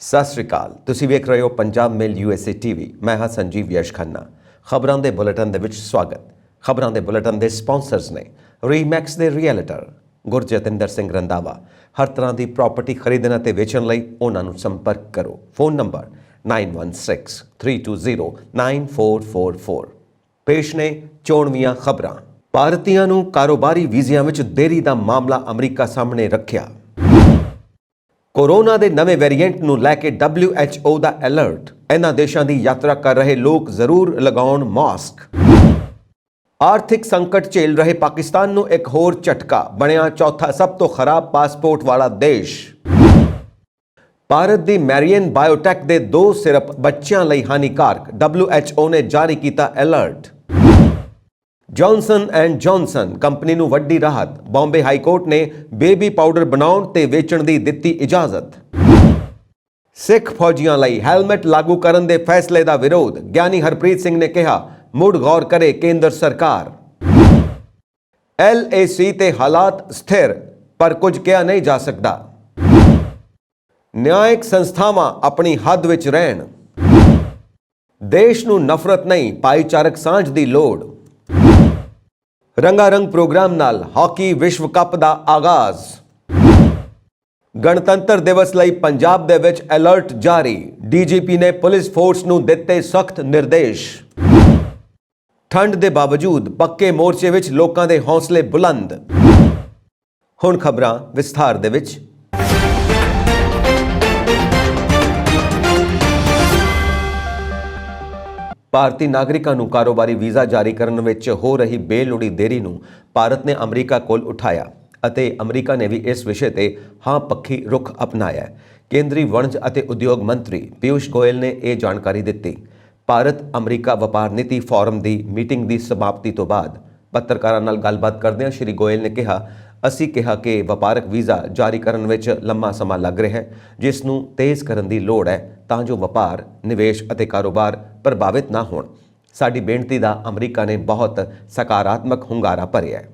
ਸਤਿ ਸ਼੍ਰੀ ਅਕਾਲ। ਤੁਸੀਂ ਵੇਖ ਰਹੇ ਹੋ ਪੰਜਾਬ ਮੇਲ USA TV। ਮੈਂ ਹਾਂ ਸੰਜੀਵ ਯਸ਼ ਖੰਨਾ। ਖਬਰਾਂ ਦੇ ਬੁਲੇਟਿਨ ਦੇ ਵਿੱਚ ਸਵਾਗਤ। ਖਬਰਾਂ ਦੇ ਬੁਲੇਟਿਨ ਦੇ ਸਪਾਂਸਰਸ ਨੇ ਰੀਮੈਕਸ ਦੇ ਰੀਅਲਟਰ ਗੁਰਜਤਿੰਦਰ ਸਿੰਘ ਰੰਧਾਵਾ। ਹਰ ਤਰ੍ਹਾਂ ਦੀ ਪ੍ਰਾਪਰਟੀ ਖਰੀਦਣ ਅਤੇ ਵੇਚਣ ਲਈ ਉਹਨਾਂ ਨੂੰ ਸੰਪਰਕ ਕਰੋ। Phone number 9163209444। ਪੇਸ਼ ਨੇ ਚੋਣਵੀਆਂ ਖਬਰਾਂ। ਭਾਰਤੀਆਂ ਨੂੰ ਕਾਰੋਬਾਰੀ ਵੀਜ਼ਿਆਂ ਵਿੱਚ ਦੇਰੀ ਦਾ ਮਾਮਲਾ ਅਮਰੀਕਾ ਸਾਹਮਣੇ ਰੱਖਿਆ। ਕੋਰੋਨਾ ਦੇ ਨਵੇਂ ਵੇਰੀਐਂਟ ਨੂੰ ਲੈ ਕੇ WHO ਦਾ ਅਲਰਟ। ਇਹਨਾਂ ਦੇਸ਼ਾਂ ਦੀ ਯਾਤਰਾ ਕਰ ਰਹੇ ਲੋਕ ਜ਼ਰੂਰ ਲਗਾਉਣ ਮਾਸਕ। ਆਰਥਿਕ ਸੰਕਟ ਝੇਲ ਰਹੇ ਪਾਕਿਸਤਾਨ ਨੂੰ ਇੱਕ ਹੋਰ ਝਟਕਾ, ਬਣਿਆ ਚੌਥਾ ਸਭ ਤੋਂ ਖਰਾਬ ਪਾਸਪੋਰਟ ਵਾਲਾ ਦੇਸ਼। ਭਾਰਤ ਦੀ ਮੈਰੀਅਨ ਬਾਇਓਟੈਕ ਦੇ 2 ਸਿਰਪ ਬੱਚਿਆਂ ਲਈ ਹਾਨੀਕਾਰਕ, WHO ਨੇ ਜਾਰੀ ਕੀਤਾ alert. Johnson and Johnson company ਨੂੰ ਵੱਡੀ ਰਾਹਤ, ਬੰਬੇ ਹਾਈ ਕੋਰਟ ਨੇ ਬੇਬੀ ਪਾਊਡਰ ਬਣਾਉਣ ਤੇ ਵੇਚਣ ਦੀ ਦਿੱਤੀ ਇਜਾਜ਼ਤ। ਸਿੱਖ ਫੌਜੀਆਂ ਲਈ ਹੈਲਮਟ ਲਾਗੂ ਕਰਨ ਦੇ ਫੈਸਲੇ ਦਾ ਵਿਰੋਧ, ਗਿਆਨੀ ਹਰਪ੍ਰੀਤ ਸਿੰਘ ਨੇ ਕਿਹਾ ਮੁੜ ਗੌਰ ਕਰੇ ਕੇਂਦਰ ਸਰਕਾਰ। LAC ਤੇ ਹਾਲਾਤ ਸਥਿਰ, ਪਰ ਕੁਝ ਕਿਹਾ ਨਹੀਂ ਜਾ ਸਕਦਾ। ਨਿਆਇਕ ਸੰਸਥਾਵਾਂ ਆਪਣੀ ਹੱਦ ਵਿੱਚ ਰਹਿਣ। ਦੇਸ਼ ਨੂੰ ਨਫ਼ਰਤ ਨਹੀਂ, ਭਾਈਚਾਰਕ ਸਾਂਝ ਦੀ ਲੋੜ। ਰੰਗਾਰੰਗ ਪ੍ਰੋਗਰਾਮ ਨਾਲ ਹਾਕੀ ਵਿਸ਼ਵ ਕੱਪ ਦਾ ਆਗਾਜ਼। ਗਣਤੰਤਰ ਦਿਵਸ ਲਈ ਪੰਜਾਬ ਦੇ ਵਿੱਚ ਅਲਰਟ ਜਾਰੀ, DGP ਨੇ ਪੁਲਿਸ ਫੋਰਸ ਨੂੰ ਦਿੱਤੇ ਸਖਤ ਨਿਰਦੇਸ਼। ਠੰਡ ਦੇ ਬਾਵਜੂਦ ਪੱਕੇ ਮੋਰਚੇ ਵਿੱਚ ਲੋਕਾਂ ਦੇ ਹੌਸਲੇ ਬੁਲੰਦ। ਹੁਣ ਖਬਰਾਂ ਵਿਸਥਾਰ ਦੇ ਵਿੱਚ। ਭਾਰਤੀ ਨਾਗਰਿਕਾਂ ਨੂੰ ਕਾਰੋਬਾਰੀ ਵੀਜ਼ਾ ਜਾਰੀ ਕਰਨ ਵਿੱਚ ਹੋ ਰਹੀ ਬੇਲੋੜੀ ਦੇਰੀ ਨੂੰ ਭਾਰਤ ਨੇ ਅਮਰੀਕਾ ਕੋਲ ਉਠਾਇਆ ਅਤੇ ਅਮਰੀਕਾ ਨੇ ਵੀ ਇਸ ਵਿਸ਼ੇ ਤੇ ਹਾਂ ਪੱਖੀ ਰੁਖ ਅਪਣਾਇਆ। ਕੇਂਦਰੀ ਵਣਜ ਅਤੇ ਉਦਯੋਗ ਮੰਤਰੀ ਪਿਊਸ਼ ਗੋਇਲ ਨੇ ਇਹ ਜਾਣਕਾਰੀ ਦਿੱਤੀ। ਭਾਰਤ ਅਮਰੀਕਾ ਵਪਾਰ ਨੀਤੀ ਫੋਰਮ ਦੀ ਮੀਟਿੰਗ ਦੀ ਸਮਾਪਤੀ ਤੋਂ ਬਾਅਦ ਪੱਤਰਕਾਰਾਂ ਨਾਲ ਗੱਲਬਾਤ ਕਰਦਿਆਂ ਸ਼੍ਰੀ ਗੋਇਲ ਨੇ ਕਿਹਾ, ਅਸੀਂ ਕਿਹਾ ਕਿ ਵਪਾਰਕ ਵੀਜ਼ਾ ਜਾਰੀ ਕਰਨ ਵਿੱਚ ਲੰਮਾ ਸਮਾਂ ਲੱਗ ਰਿਹਾ ਹੈ, ਜਿਸ ਨੂੰ ਤੇਜ਼ ਕਰਨ ਦੀ ਲੋੜ ਹੈ ਤਾਂ ਜੋ ਵਪਾਰ, ਨਿਵੇਸ਼ ਅਤੇ ਕਾਰੋਬਾਰ ਪ੍ਰਭਾਵਿਤ ਨਾ ਹੋਣ। ਸਾਡੀ ਬੇਨਤੀ ਦਾ ਅਮਰੀਕਾ ਨੇ ਬਹੁਤ ਸਕਾਰਾਤਮਕ ਹੁੰਗਾਰਾ ਭਰਿਆ ਹੈ।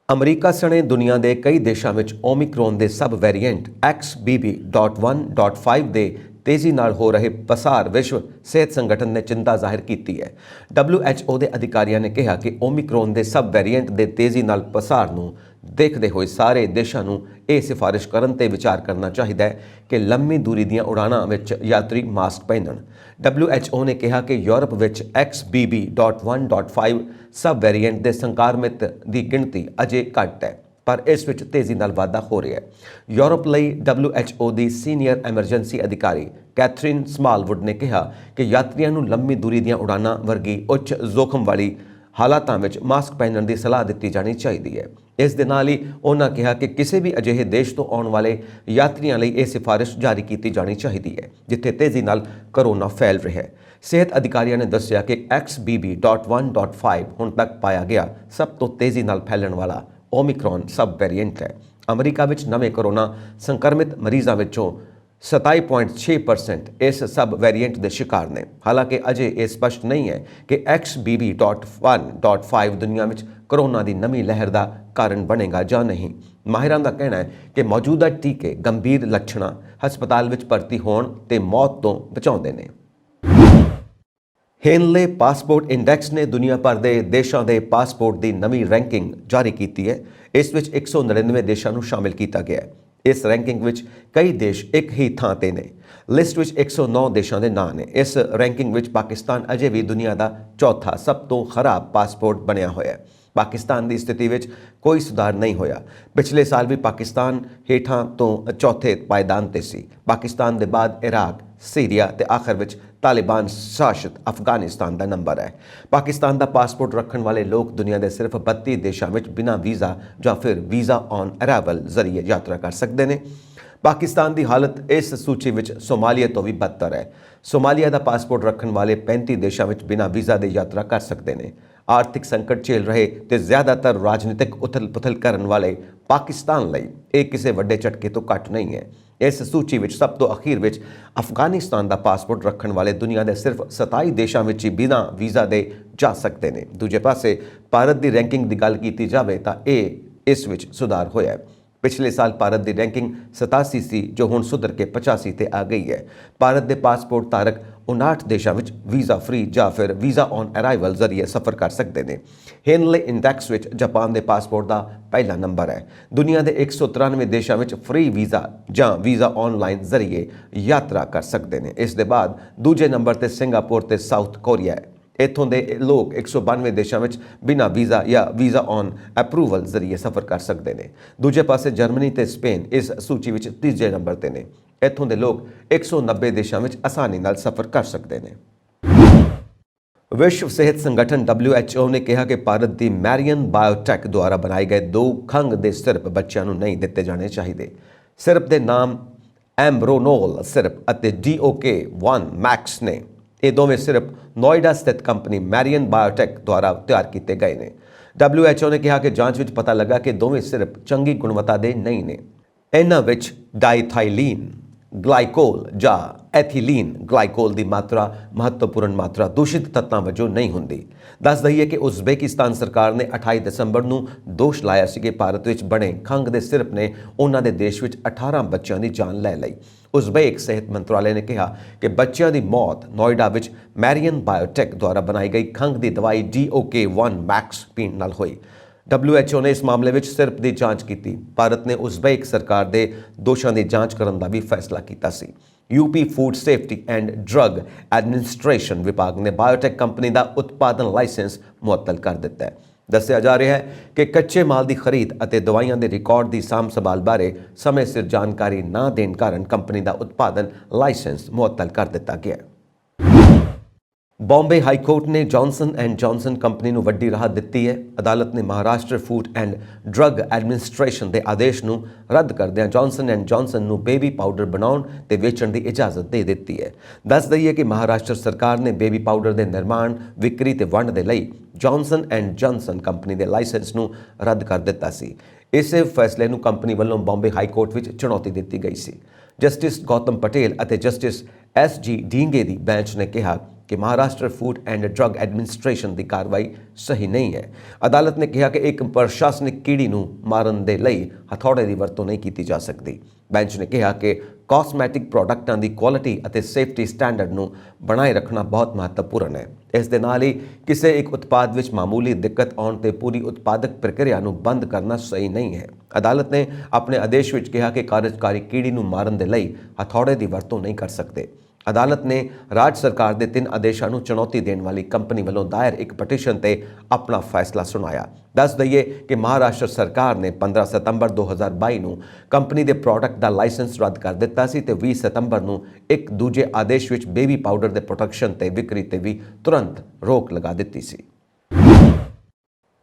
ਅਮਰੀਕਾ ਸਣੇ ਦੁਨੀਆ ਦੇ ਕਈ ਦੇਸ਼ਾਂ ਵਿੱਚ ਓਮਿਕਰੋਨ ਦੇ ਸਬ ਵੇਰੀਐਂਟ XBB.1.5 ਦੇ ਤੇਜ਼ੀ ਨਾਲ ਹੋ ਰਹੇ ਪਸਾਰ ਵਿਸ਼ਵ ਸਿਹਤ ਸੰਗਠਨ ਨੇ ਚਿੰਤਾ ਜ਼ਾਹਿਰ ਕੀਤੀ ਹੈ। WHO ਦੇ ਅਧਿਕਾਰੀਆਂ ਨੇ ਕਿਹਾ ਕਿ ਓਮਿਕਰੋਨ ਦੇ ਸਬ ਵੇਰੀਐਂਟ ਦੇ ਤੇਜ਼ੀ ਨਾਲ ਪਸਾਰ ਨੂੰ ਦੇਖਦੇ ਹੋਏ ਸਾਰੇ ਦੇਸ਼ਾਂ ਨੂੰ ਇਹ ਸਿਫਾਰਿਸ਼ ਕਰਨ ਤੇ ਵਿਚਾਰ ਕਰਨਾ ਚਾਹੀਦਾ ਹੈ ਕਿ ਲੰਮੀ ਦੂਰੀ ਦੀਆਂ ਉਡਾਣਾਂ ਵਿੱਚ ਯਾਤਰੀ ਮਾਸਕ ਪਹਿਨਣ। WHO ਨੇ ਕਿਹਾ ਕਿ ਯੂਰਪ ਵਿੱਚ XBB.1.5 ਸਬ ਵੇਰੀਐਂਟ ਦੇ ਸੰਕਰਮਿਤ ਦੀ ਗਿਣਤੀ ਅਜੇ ਘੱਟ ਹੈ, ਪਰ ਇਸ ਵਿੱਚ ਤੇਜ਼ੀ ਨਾਲ ਵਾਧਾ ਹੋ ਰਿਹਾ ਹੈ। ਯੂਰਪ ਲਈ WHO ਦੀ ਸੀਨੀਅਰ ਐਮਰਜੈਂਸੀ ਅਧਿਕਾਰੀ ਕੈਥਰੀਨ ਸਮਾਲਵੁੱਡ ਨੇ ਕਿਹਾ ਕਿ ਯਾਤਰੀਆਂ ਨੂੰ ਲੰਮੀ ਦੂਰੀ ਦੀਆਂ ਉਡਾਣਾਂ ਵਰਗੀ ਉੱਚ ਜੋਖਮ ਵਾਲੀ ਹਾਲਾਤਾਂ ਵਿੱਚ ਮਾਸਕ ਪਹਿਨਣ ਦੀ ਸਲਾਹ ਦਿੱਤੀ ਜਾਣੀ ਚਾਹੀਦੀ ਹੈ। ਇਸ ਦੇ ਨਾਲ ਹੀ ਉਹਨਾਂ ਕਿਹਾ ਕਿ ਕਿਸੇ ਵੀ ਅਜਿਹੇ ਦੇਸ਼ ਤੋਂ ਆਉਣ ਵਾਲੇ ਯਾਤਰੀਆਂ ਲਈ ਇਹ ਸਿਫਾਰਿਸ਼ ਜਾਰੀ ਕੀਤੀ ਜਾਣੀ ਚਾਹੀਦੀ ਹੈ ਜਿੱਥੇ ਤੇਜ਼ੀ ਨਾਲ ਕਰੋਨਾ ਫੈਲ ਰਿਹਾ ਹੈ। ਸਿਹਤ ਅਧਿਕਾਰੀਆਂ ਨੇ ਦੱਸਿਆ ਕਿ XBB.1.5 ਹੁਣ ਤੱਕ ਪਾਇਆ ਗਿਆ ਸਭ ਤੋਂ ਤੇਜ਼ੀ ਨਾਲ ਫੈਲਣ ਵਾਲਾ ਓਮਿਕਰੋਨ ਸਬ ਵੇਰੀਐਂਟ ਹੈ। ਅਮਰੀਕਾ ਵਿੱਚ ਨਵੇਂ ਕਰੋਨਾ ਸੰਕਰਮਿਤ ਮਰੀਜ਼ਾਂ ਵਿੱਚੋਂ 27.6% ਇਸ ਸਬ ਵੇਰੀਐਂਟ ਦੇ ਸ਼ਿਕਾਰ ਨੇ। ਹਾਲਾਂਕਿ ਅਜੇ ਇਹ ਸਪਸ਼ਟ ਨਹੀਂ ਹੈ ਕਿ XBB.1.5 ਦੁਨੀਆ ਵਿੱਚ ਕਰੋਨਾ ਦੀ ਨਵੀਂ ਲਹਿਰ ਦਾ ਕਾਰਨ ਬਣੇਗਾ ਜਾਂ ਨਹੀਂ। ਮਾਹਿਰਾਂ ਦਾ ਕਹਿਣਾ ਹੈ ਕਿ ਮੌਜੂਦਾ ਟੀਕੇ ਗੰਭੀਰ ਲੱਛਣਾਂ, ਹਸਪਤਾਲ ਵਿੱਚ ਭਰਤੀ ਹੋਣ ਤੇ ਮੌਤ ਤੋਂ ਬਚਾਉਂਦੇ ਨੇ। ਹੇਨਲੇ ਪਾਸਪੋਰਟ ਇੰਡੈਕਸ ਨੇ ਦੁਨੀਆ ਭਰ ਦੇ ਦੇਸ਼ਾਂ ਦੇ ਪਾਸਪੋਰਟ ਦੀ ਨਵੀਂ ਰੈਂਕਿੰਗ ਜਾਰੀ ਕੀਤੀ ਹੈ। ਇਸ ਵਿੱਚ 199 ਦੇਸ਼ਾਂ ਨੂੰ ਸ਼ਾਮਿਲ ਕੀਤਾ ਗਿਆ ਹੈ। ਇਸ ਰੈਂਕਿੰਗ ਵਿੱਚ ਕਈ ਦੇਸ਼ ਇੱਕ ਹੀ ਥਾਂ ਤੇ ਨੇ। ਲਿਸਟ ਵਿੱਚ 109 ਦੇਸ਼ਾਂ ਦੇ ਨਾਂ ਨੇ। ਇਸ ਰੈਂਕਿੰਗ ਵਿੱਚ ਪਾਕਿਸਤਾਨ ਅਜੇ ਵੀ ਦੁਨੀਆ ਦਾ ਚੌਥਾ ਸਭ ਤੋਂ ਖਰਾਬ ਪਾਸਪੋਰਟ ਬਣਿਆ ਹੋਇਆ ਹੈ। ਪਾਕਿਸਤਾਨ ਦੀ ਸਥਿਤੀ ਵਿੱਚ ਕੋਈ ਸੁਧਾਰ ਨਹੀਂ ਹੋਇਆ। ਪਿਛਲੇ ਸਾਲ ਵੀ ਪਾਕਿਸਤਾਨ ਹੇਠਾਂ ਤੋਂ ਚੌਥੇ ਪਾਏਦਾਨ ਤੇ ਸੀ। ਪਾਕਿਸਤਾਨ ਦੇ ਬਾਅਦ ਇਰਾਕ, ਸੀਰੀਆ ਤੇ ਆਖਰ ਵਿੱਚ ਤਾਲਿਬਾਨ ਸ਼ਾਸਿਤ ਅਫਗਾਨਿਸਤਾਨ ਦਾ ਨੰਬਰ ਹੈ। ਪਾਕਿਸਤਾਨ ਦਾ ਪਾਸਪੋਰਟ ਰੱਖਣ ਵਾਲੇ ਲੋਕ ਦੁਨੀਆ ਦੇ ਸਿਰਫ 32 ਦੇਸ਼ਾਂ ਵਿੱਚ ਬਿਨਾਂ ਵੀਜ਼ਾ ਜਾਂ ਫਿਰ ਵੀਜ਼ਾ ਔਨ ਅਰਾਈਵਲ ਜ਼ਰੀਏ ਯਾਤਰਾ ਕਰ ਸਕਦੇ ਨੇ। ਪਾਕਿਸਤਾਨ ਦੀ ਹਾਲਤ ਇਸ ਸੂਚੀ ਵਿੱਚ ਸੋਮਾਲੀਆ ਤੋਂ ਵੀ ਬਦਤਰ ਹੈ। ਸੋਮਾਲੀਆ ਦਾ ਪਾਸਪੋਰਟ ਰੱਖਣ ਵਾਲੇ 35 ਦੇਸ਼ਾਂ ਵਿੱਚ ਬਿਨਾਂ ਵੀਜ਼ਾ ਦੇ ਯਾਤਰਾ ਕਰ ਸਕਦੇ ਨੇ। ਆਰਥਿਕ ਸੰਕਟ ਝੇਲ ਰਹੇ ਤੇ ਜ਼ਿਆਦਾਤਰ ਰਾਜਨੀਤਿਕ ਉਥਲ-ਪੁਥਲ ਕਰਨ ਵਾਲੇ ਪਾਕਿਸਤਾਨ ਲਈ ਇਹ ਕਿਸੇ ਵੱਡੇ ਝਟਕੇ ਤੋਂ ਘੱਟ ਨਹੀਂ ਹੈ। ਇਸ ਸੂਚੀ ਵਿੱਚ ਸਭ ਤੋਂ ਅਖੀਰ ਵਿੱਚ ਅਫਗਾਨਿਸਤਾਨ ਦਾ ਪਾਸਪੋਰਟ ਰੱਖਣ ਵਾਲੇ ਦੁਨੀਆ ਦੇ ਸਿਰਫ 27 ਦੇਸ਼ਾਂ ਵਿੱਚ ਹੀ ਬਿਨਾਂ ਵੀਜ਼ਾ ਦੇ ਜਾ ਸਕਦੇ ਨੇ। ਦੂਜੇ ਪਾਸੇ ਭਾਰਤ ਦੀ ਰੈਂਕਿੰਗ ਦੀ ਗੱਲ ਕੀਤੀ ਜਾਵੇ ਤਾਂ ਇਹ ਇਸ ਵਿੱਚ ਸੁਧਾਰ ਹੋਇਆ ਹੈ। पिछले साल भारत की रैंकिंग 87 सी जो हुण सुधर के 85 ते आ गई है। भारत के पासपोर्ट धारक 59 देशों में वीज़ा फ्री या फिर वीज़ा ऑन अराइवल जरिए सफ़र कर सकते हैं। हेनले इंडैक्स में जापान के पासपोर्ट का पहला नंबर है। दुनिया के 193 देशों में फ्री वीज़ा या वीज़ा ऑनलाइन जरिए यात्रा कर सकते हैं। इस दे बाद दूजे नंबर पर सिंगापुर ते साउथ कोरिया है। इतों के लोग 192 देशों में बिना वीज़ा या वीज़ा ऑन अप्रूवल जरिए सफ़र कर सकते हैं। दूजे पासे जर्मनी ते स्पेन इस सूची में तीजे नंबर पर ने। इतों के लोग 190 देशों में आसानी नाल सफ़र कर सकते हैं। विश्व सेहत संगठन WHO ने कहा कि भारत की मैरियन बायोटेक द्वारा बनाए गए 2 खंघ के सिरप बच्चों को नहीं दिते जाने चाहिए। सिरप के नाम एम्ब्रोनोल सिरप और DOK1 मैक्स ने। ये दोवें सिर्फ नोएडा स्थित कंपनी मैरियन बायोटेक द्वारा तैयार किए गए हैं। WHO ने कहा कि जांच में पता लगा कि दोवें सिर्फ चंगी गुणवत्ता के नहीं ने। इन्हां विच डाइथाइलीन ग्लाइकोल या एथिलीन ग्लाइकोल की मात्रा महत्वपूर्ण मात्रा दूषित तत्वों वजों नहीं होंदी। दस दईए कि उज़बेकिस्तान सरकार ने 28 दिसंबर को दोष लाया सी कि भारत में बने खंघ के सिरप ने उन्होंने देश में 18 बच्चों की जान ले ली। उज़बेक सेहत मंत्रालय ने कहा कि बच्चों की मौत नोएडा में मैरियन बायोटेक द्वारा बनाई गई खंघ की दवाई DOK1 मैक्स पीण नाल हुई। WHO ने इस मामले में सिरप की जांच की। भारत ने उज़बेक सरकार के दोषों की जांच करने का भी फैसला किया सी। UP food safety and drug administration विभाग ने बायोटेक कंपनी का उत्पादन लाइसेंस मुअत्तल कर दिता है। दस्सिया जा रहा है कि कच्चे माल की खरीद और दवाइयां के रिकॉर्ड की सांभ संभाल बारे समय सिर जानकारी ना देने कारण कंपनी का उत्पादन लाइसेंस मुअत्तल कर दिता गया। बॉम्बे हाईकोर्ट ने जॉनसन एंड जॉनसन कंपनी को वड्डी राहत दी है। अदालत ने Maharashtra food and drug administration के आदेश को रद्द करदे जॉनसन एंड जॉनसन को बेबी पाउडर बनाने ते वेचण की इजाजत दे दी है। दस दईए कि महाराष्ट्र सरकार ने बेबी पाउडर के निर्माण विक्री ते वंड के लिए जॉनसन एंड जॉनसन कंपनी के लाइसेंस को रद्द कर दिता सी। इस फैसले को कंपनी वालों बॉम्बे हाईकोर्ट में चुनौती दी गई सी। जस्टिस गौतम पटेल और जस्टिस SG ढींगे की बेंच ने कहा कि Maharashtra food and drug administration की कार्रवाई सही नहीं है। अदालत ने कहा कि एक प्रशासनिक कीड़ी को मारन के लिए हथौड़े की वरतों नहीं की जा सकती। बेंच ने कहा कि कॉस्मैटिक प्रोडक्टों की क्वालिटी और सेफ्टी स्टैंडर्ड को बनाए रखना बहुत महत्वपूर्ण है। इस दे नाल ही किसी एक उत्पाद में मामूली दिक्कत आने ते पूरी उत्पादक प्रक्रिया को बंद करना सही नहीं है। अदालत ने अपने आदेश में कहा कि कार्यकारी कीड़ी को मारन के लिए हथौड़े की वरतों नहीं कर सकते। अदालत ने राज्य सरकार के 3 आदेशों को चुनौती देने वाली कंपनी वालों दायर एक पटिशन से अपना फैसला सुनाया। दस दईए कि महाराष्ट्र सरकार ने 15 सितंबर 2022 को कंपनी के प्रोडक्ट का लाइसेंस रद्द कर दिता सी ते 20 सितंबर को एक दूजे आदेश में बेबी पाउडर के प्रोडक्शन ते विक्री ते भी तुरंत रोक लगा दी सी।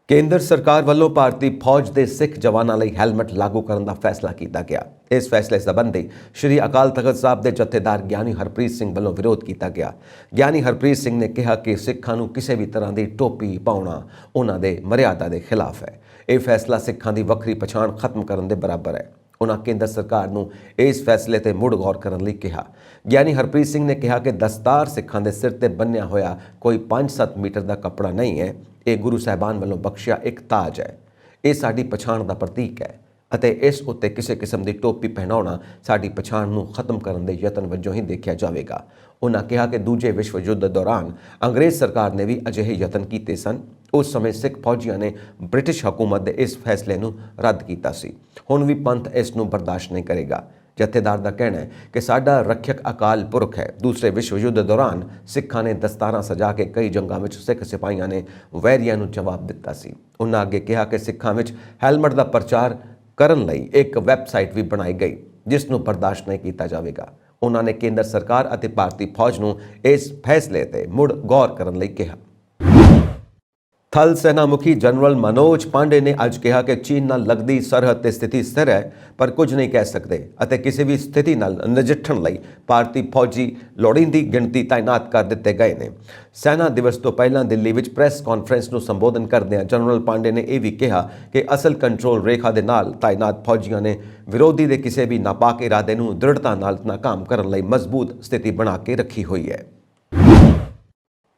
केंद्र सरकार वालों भारतीय फौज के सिख जवानों लिए हैलमेट लागू करने का फैसला किया गया। इस फैसले संबंधी श्री अकाल तख्त साहब के जत्थेदार ज्ञानी हरप्रीत सिंह वालों विरोध किया गया। ज्ञानी हरप्रीत सिंह ने कहा कि सिखां नूं किसी भी तरह की टोपी पाउणा उन्होंने मर्यादा के खिलाफ है। यह फैसला सिखां की वक्री पछाण खत्म करने के बराबर है। उन्होंने केंद्र सरकार को इस फैसले पर मुड़ गौर करने लई कहा। ज्ञानी हरप्रीत सिंह ने कहा कि दस्तार सिखां के सिर ते बन्निया होया कोई 5-7 मीटर का कपड़ा नहीं है। ये गुरु साहिबान वालों बख्शिया एक ताज है। ये साडी पछाण का प्रतीक है ਅਤੇ इस उत्ते किसी किस्म की टोपी पहनाउणा साडी पछाण नूं खत्म करने के यतन वजों ही देखा जाएगा। उन्होंने कहा कि दूजे विश्व युद्ध दौरान अंग्रेज सरकार ने भी अजिहे यतन किए सन। उस समय सिख फौजियों ने ब्रिटिश हुकूमत के इस फैसले को रद्द किया सी। हुण भी पंथ इसनूं बर्दाश्त नहीं करेगा। जत्थेदार का कहना है कि साडा रक्षक अकाल पुरख है। दूसरे विश्व युद्ध दौरान सिखा ने दस्तारा सजा के कई जंगों में सिख सिपाहियों ने वैरियां नूं जवाब दिता सी। उन्होंने अगे कहा कि सिखा में हैलमेट का प्रचार करन लई एक वैबसाइट भी बनाई गई जिसनूं बर्दाश्त नहीं किया जाएगा। उन्होंने केंद्र सरकार और भारतीय फौज को इस फैसले पर मुड़ गौर करने लई कहा। थल सेना मुखी जनरल मनोज पांडे ने अज कहा कि चीन नाल लगदी सरहद की स्थिति स्थिर है पर कुछ नहीं कह सकते और किसी भी स्थिति नाल नजिठण लई भारतीय फौजी लोड़ींदी गिणती तैनात कर दिते गए ने। सेना दिवस तो पहला दिल्ली में प्रेस कॉन्फ्रेंस को संबोधन करदे जनरल पांडे ने यह भी कहा कि असल कंट्रोल रेखा के नाल तैनात फौजियों ने विरोधी के किसी भी नापाक इरादे को दृढ़ता नाल नाकाम करने लई मजबूत स्थिति बना के रखी हुई है।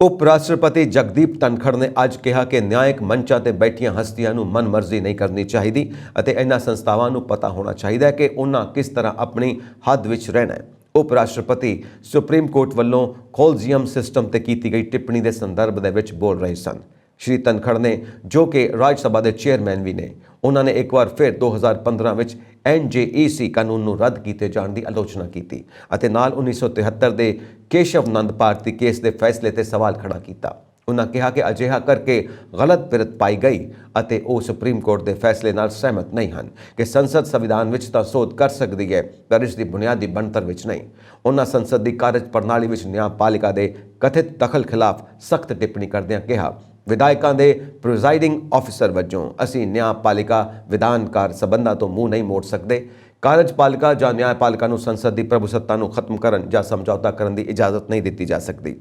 ਉਪ ਰਾਸ਼ਟਰਪਤੀ ਜਗਦੀਪ ਧਨਖੜ ਨੇ ਅੱਜ ਕਿਹਾ ਕਿ ਨਿਆਇਕ ਮੰਚਾਂ ਤੇ ਬੈਠੀਆਂ ਹਸਤੀਆਂ ਨੂੰ ਮਨਮਰਜ਼ੀ ਨਹੀਂ ਕਰਨੀ ਚਾਹੀਦੀ ਅਤੇ ਇਹਨਾਂ ਸੰਸਥਾਵਾਂ ਨੂੰ ਪਤਾ ਹੋਣਾ ਚਾਹੀਦਾ ਹੈ ਕਿ ਉਹਨਾਂ ਕਿਸ ਤਰ੍ਹਾਂ ਆਪਣੀ ਹੱਦ ਵਿੱਚ ਰਹਿਣਾ ਹੈ। ਉਪ ਰਾਸ਼ਟਰਪਤੀ ਸੁਪਰੀਮ ਕੋਰਟ ਵੱਲੋਂ ਕੋਲਜੀਅਮ ਸਿਸਟਮ ਤੇ ਕੀਤੀ ਗਈ ਟਿੱਪਣੀ ਦੇ ਸੰਦਰਭ ਦੇ ਵਿੱਚ ਬੋਲ ਰਹੇ ਸਨ। ਸ਼੍ਰੀ ਧਨਖੜ ਨੇ, ਜੋ ਕਿ ਰਾਜ ਸਭਾ ਦੇ ਚੇਅਰਮੈਨ ਵੀ ਨੇ, ਉਹਨਾਂ ਨੇ ਇੱਕ ਵਾਰ ਫਿਰ 2015 ਵਿੱਚ NJEC ਕਾਨੂੰਨ ਨੂੰ ਰੱਦ ਕੀਤੇ ਜਾਣ ਦੀ ਆਲੋਚਨਾ ਕੀਤੀ ਅਤੇ ਨਾਲ 1973 ਦੇ ਕੇਸ਼ਵ ਨੰਦ ਭਾਰਤੀ ਕੇਸ ਦੇ ਫੈਸਲੇ ਤੇ ਸਵਾਲ ਖੜਾ ਕੀਤਾ। ਉਹਨਾਂ ਕਿਹਾ ਕਿ ਅਜਿਹਾ ਕਰਕੇ ਗਲਤ ਪਿਰਤ ਪਾਈ ਗਈ ਅਤੇ ਉਹ ਸੁਪਰੀਮ ਕੋਰਟ ਦੇ ਫੈਸਲੇ ਨਾਲ ਸਹਿਮਤ ਨਹੀਂ ਹਨ ਕਿ ਸੰਸਦ ਸੰਵਿਧਾਨ ਵਿੱਚ ਤਾਂ ਸੋਧ ਕਰ ਸਕਦੀ ਹੈ ਪਰ ਇਸ ਦੀ ਬੁਨਿਆਦੀ ਬਣਤਰ ਵਿੱਚ ਨਹੀਂ। ਉਹਨਾਂ ਸੰਸਦ ਦੀ ਕਾਰਜ ਪ੍ਰਣਾਲੀ ਵਿੱਚ ਨਿਆਂਪਾਲਿਕਾ ਦੇ ਕਥਿਤ ਦਖਲ ਖਿਲਾਫ ਸਖਤ ਟਿੱਪਣੀ ਕਰਦਿਆਂ ਕਿਹਾ, ਵਿਧਾਇਕਾਂ ਦੇ ਪ੍ਰੀਜ਼ਾਈਡਿੰਗ ਆਫੀਸਰ ਵਜੋਂ ਅਸੀਂ ਨਿਆਂਪਾਲਿਕਾ ਵਿਧਾਨਕਾਰ ਸਬੰਧਾਂ ਤੋਂ ਮੂੰਹ ਨਹੀਂ ਮੋੜ ਸਕਦੇ। ਕਾਰਜਪਾਲਿਕਾ ਜਾਂ ਨਿਆਂਪਾਲਿਕਾ ਨੂੰ ਸੰਸਦ ਦੀ ਪ੍ਰਭੂਸੱਤਾ ਨੂੰ ਖਤਮ ਕਰਨ ਜਾਂ ਸਮਝੌਤਾ ਕਰਨ ਦੀ ਇਜਾਜ਼ਤ ਨਹੀਂ ਦਿੱਤੀ ਜਾ ਸਕਦੀ।